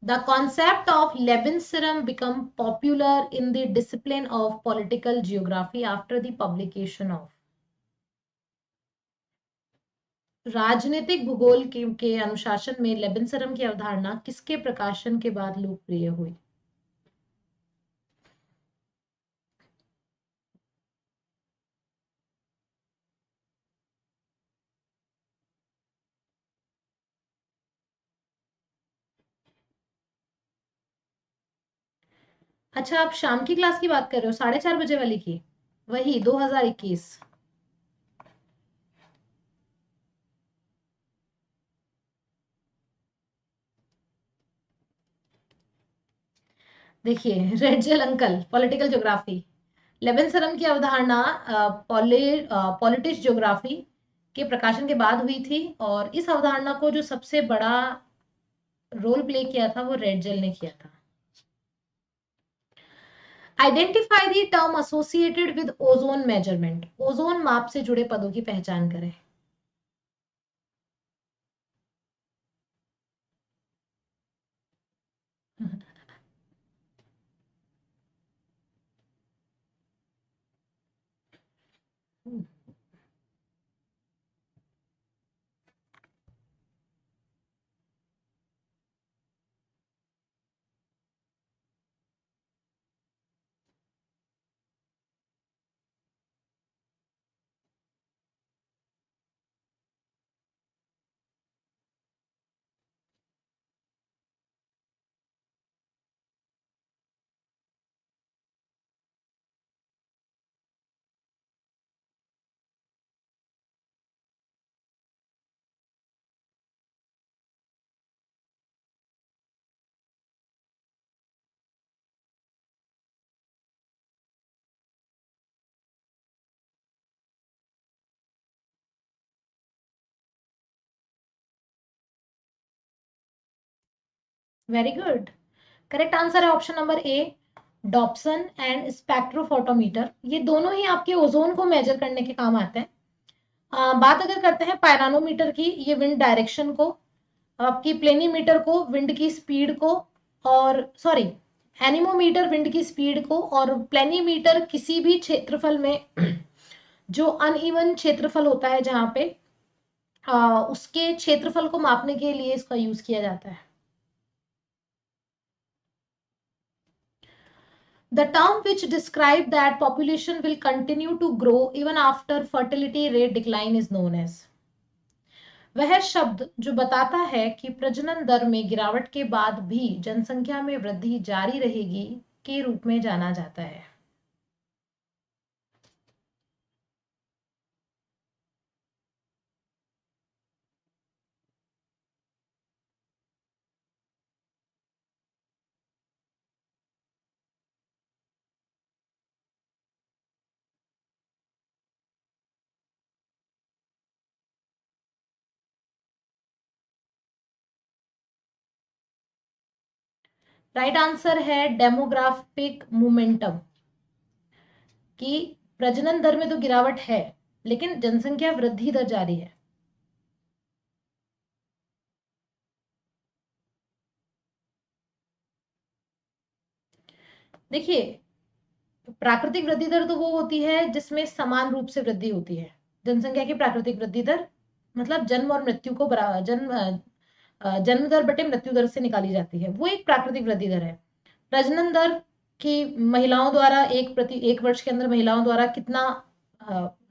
The concept of Lebesgue theorem became popular in the discipline of political geography after the publication of राजनीतिक भूगोल के अनुशासन में लेबेस्ग थ्योरम की अवधारणा किसके प्रकाशन के बाद लोकप्रिय हुई? अच्छा, आप शाम की क्लास की बात कर रहे हो, 4:30 बजे वाली की? वही 2021। देखिए रेडजेल अंकल, पॉलिटिकल ज्योग्राफी। लेबेस्ग थ्योरम की अवधारणा पॉलिटिक्स ज्योग्राफी के प्रकाशन के बाद हुई थी, और इस अवधारणा को जो सबसे बड़ा रोल प्ले किया था वो रेडजेल ने किया था। Identify the term associated with ozone measurement. Ozone माप से जुड़े पदों की पहचान करें। Very good. करेक्ट आंसर है option number A, Dobson and spectrophotometer. ये दोनों ही आपके ओजोन को मेजर करने के काम आते हैं। बात अगर करते हैं पायरानोमीटर की, ये विंड डायरेक्शन को, आपकी प्लेनीमीटर को विंड की स्पीड को, और सॉरी एनीमोमीटर विंड की स्पीड को, और प्लेनीमीटर किसी भी क्षेत्रफल में जो अनइवन क्षेत्रफल होता है जहां पे उसके क्षेत्रफल को मापने के लिए इसका यूज किया जाता है। The term which describe that population will continue to grow even after fertility rate decline is known as. वह शब्द जो बताता है कि प्रजनन दर में गिरावट के बाद भी जनसंख्या में वृद्धि जारी रहेगी के रूप में जाना जाता है। राइट आंसर है डेमोग्राफिक मोमेंटम, कि प्रजनन दर में तो गिरावट है लेकिन जनसंख्या वृद्धि दर जारी है। देखिए, प्राकृतिक वृद्धि दर तो वो होती है जिसमें समान रूप से वृद्धि होती है। जनसंख्या की प्राकृतिक वृद्धि दर मतलब जन्म और मृत्यु को बराबर जन्म दर बटे मृत्यु दर से निकाली जाती है, वो एक प्राकृतिक वृद्धि दर है। प्रजनन दर की महिलाओं द्वारा एक वर्ष के अंदर महिलाओं द्वारा कितना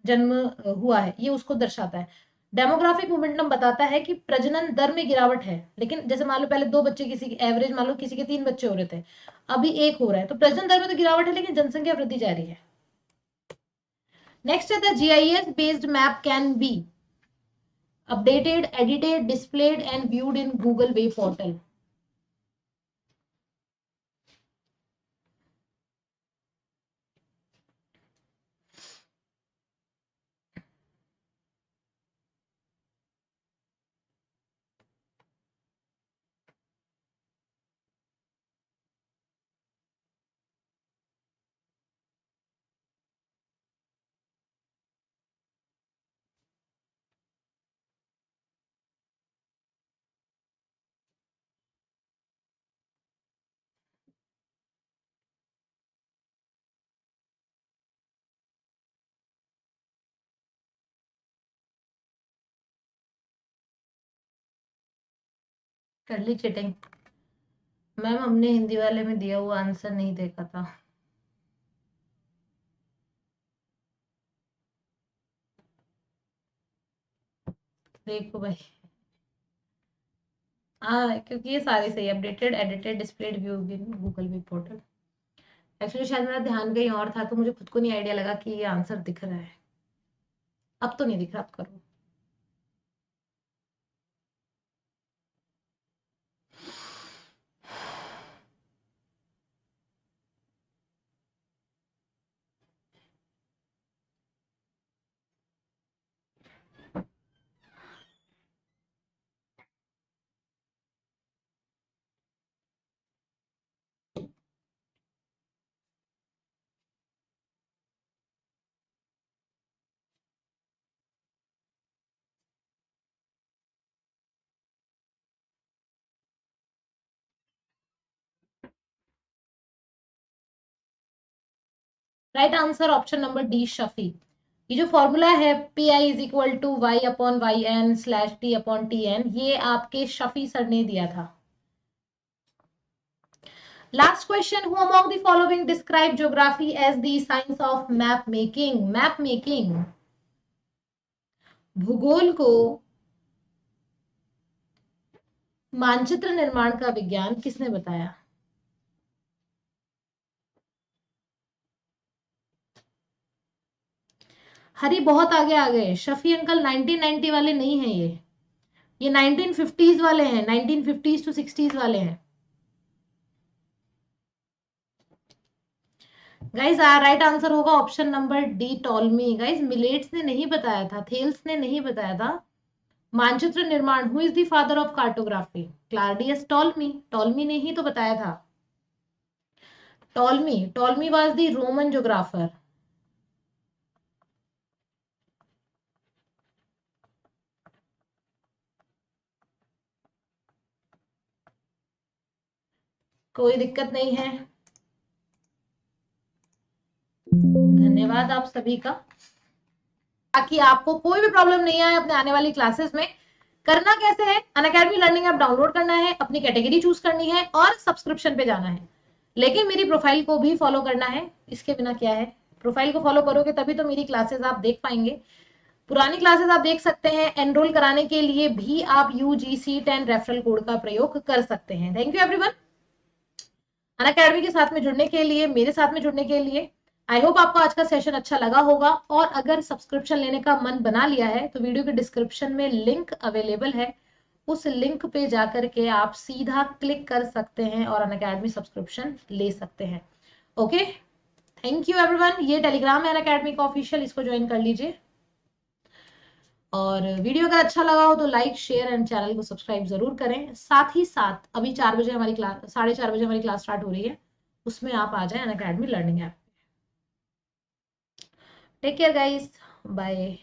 जन्म हुआ है ये उसको दर्शाता है। डेमोग्राफिक मोमेंटम बताता है कि प्रजनन दर में गिरावट है, लेकिन जैसे मान लो पहले 2 बच्चे, किसी की एवरेज मान लो किसी के 3 बच्चे हो रहे थे, अभी 1 हो रहा है, तो प्रजनन दर में तो गिरावट है लेकिन जनसंख्या वृद्धि जारी है। नेक्स्ट है the GIS based map can be updated, edited, displayed and viewed in Google web portal. कर ली चीटिंग मैम, हमने हिंदी वाले में दिया हुआ आंसर नहीं देखा था। देखो भाई, हाँ क्योंकि ये सारे सही, updated, edited, displayed, view in Google web portal. Actually शायद मेरा ध्यान कहीं और था तो मुझे खुद को नहीं आइडिया लगा कि ये आंसर दिख रहा है। अब तो नहीं दिख रहा, अब करो। Right answer option number D, Shafi. ये जो फॉर्मूला है PI = y/yn/t/tn, ये आपके शफी सर ने दिया था। Last question, who among the following describe geography as the science of map making. Map making, भूगोल को मानचित्र निर्माण का विज्ञान किसने बताया? हरी बहुत आगे आ गए, शफी अंकल 1990 वाले नहीं है ये 1950s वाले हैं, 1950s to 60s वाले हैं। गाइज राइट आंसर होगा option number D, Ptolemy. Guys millets ने नहीं बताया था, थेल्स ने नहीं बताया था मानचित्र निर्माण। Who is the father of cartography? Claudius Ptolemy, Ptolemy ने ही तो बताया था। Ptolemy was the Roman geographer. कोई दिक्कत नहीं है, धन्यवाद आप सभी का। ताकि आपको कोई भी प्रॉब्लम नहीं आए अपने आने वाली क्लासेस में। करना कैसे है, अनअकैडमी लर्निंग ऐप डाउनलोड करना है, अपनी कैटेगरी चूज करनी है और सब्सक्रिप्शन पे जाना है। लेकिन मेरी प्रोफाइल को भी फॉलो करना है, इसके बिना क्या है, प्रोफाइल को फॉलो करोगे तभी तो मेरी क्लासेस आप देख पाएंगे। पुरानी क्लासेस आप देख सकते हैं। एनरोल कराने के लिए भी आप UGC10 रेफरल कोड का प्रयोग कर सकते हैं। थैंक यू एवरीवन अनअकैडमी के साथ में जुड़ने के लिए, मेरे साथ में जुड़ने के लिए। आई होप आपको आज का सेशन अच्छा लगा होगा, और अगर सब्सक्रिप्शन लेने का मन बना लिया है तो वीडियो के डिस्क्रिप्शन में लिंक अवेलेबल है, उस लिंक पे जाकर के आप सीधा क्लिक कर सकते हैं और अनअकैडमी सब्सक्रिप्शन ले सकते हैं। Okay, thank you everyone. ये टेलीग्राम है अनअकैडमी का ऑफिशियल, इसको ज्वाइन कर लीजिए। और वीडियो अगर अच्छा लगा हो तो लाइक शेयर एंड चैनल को सब्सक्राइब जरूर करें। साथ ही साथ अभी 4 बजे हमारी क्लास, 4:30 बजे हमारी क्लास स्टार्ट हो रही है, उसमें आप आ जाएं Unacademy learning app. Take care guys, bye.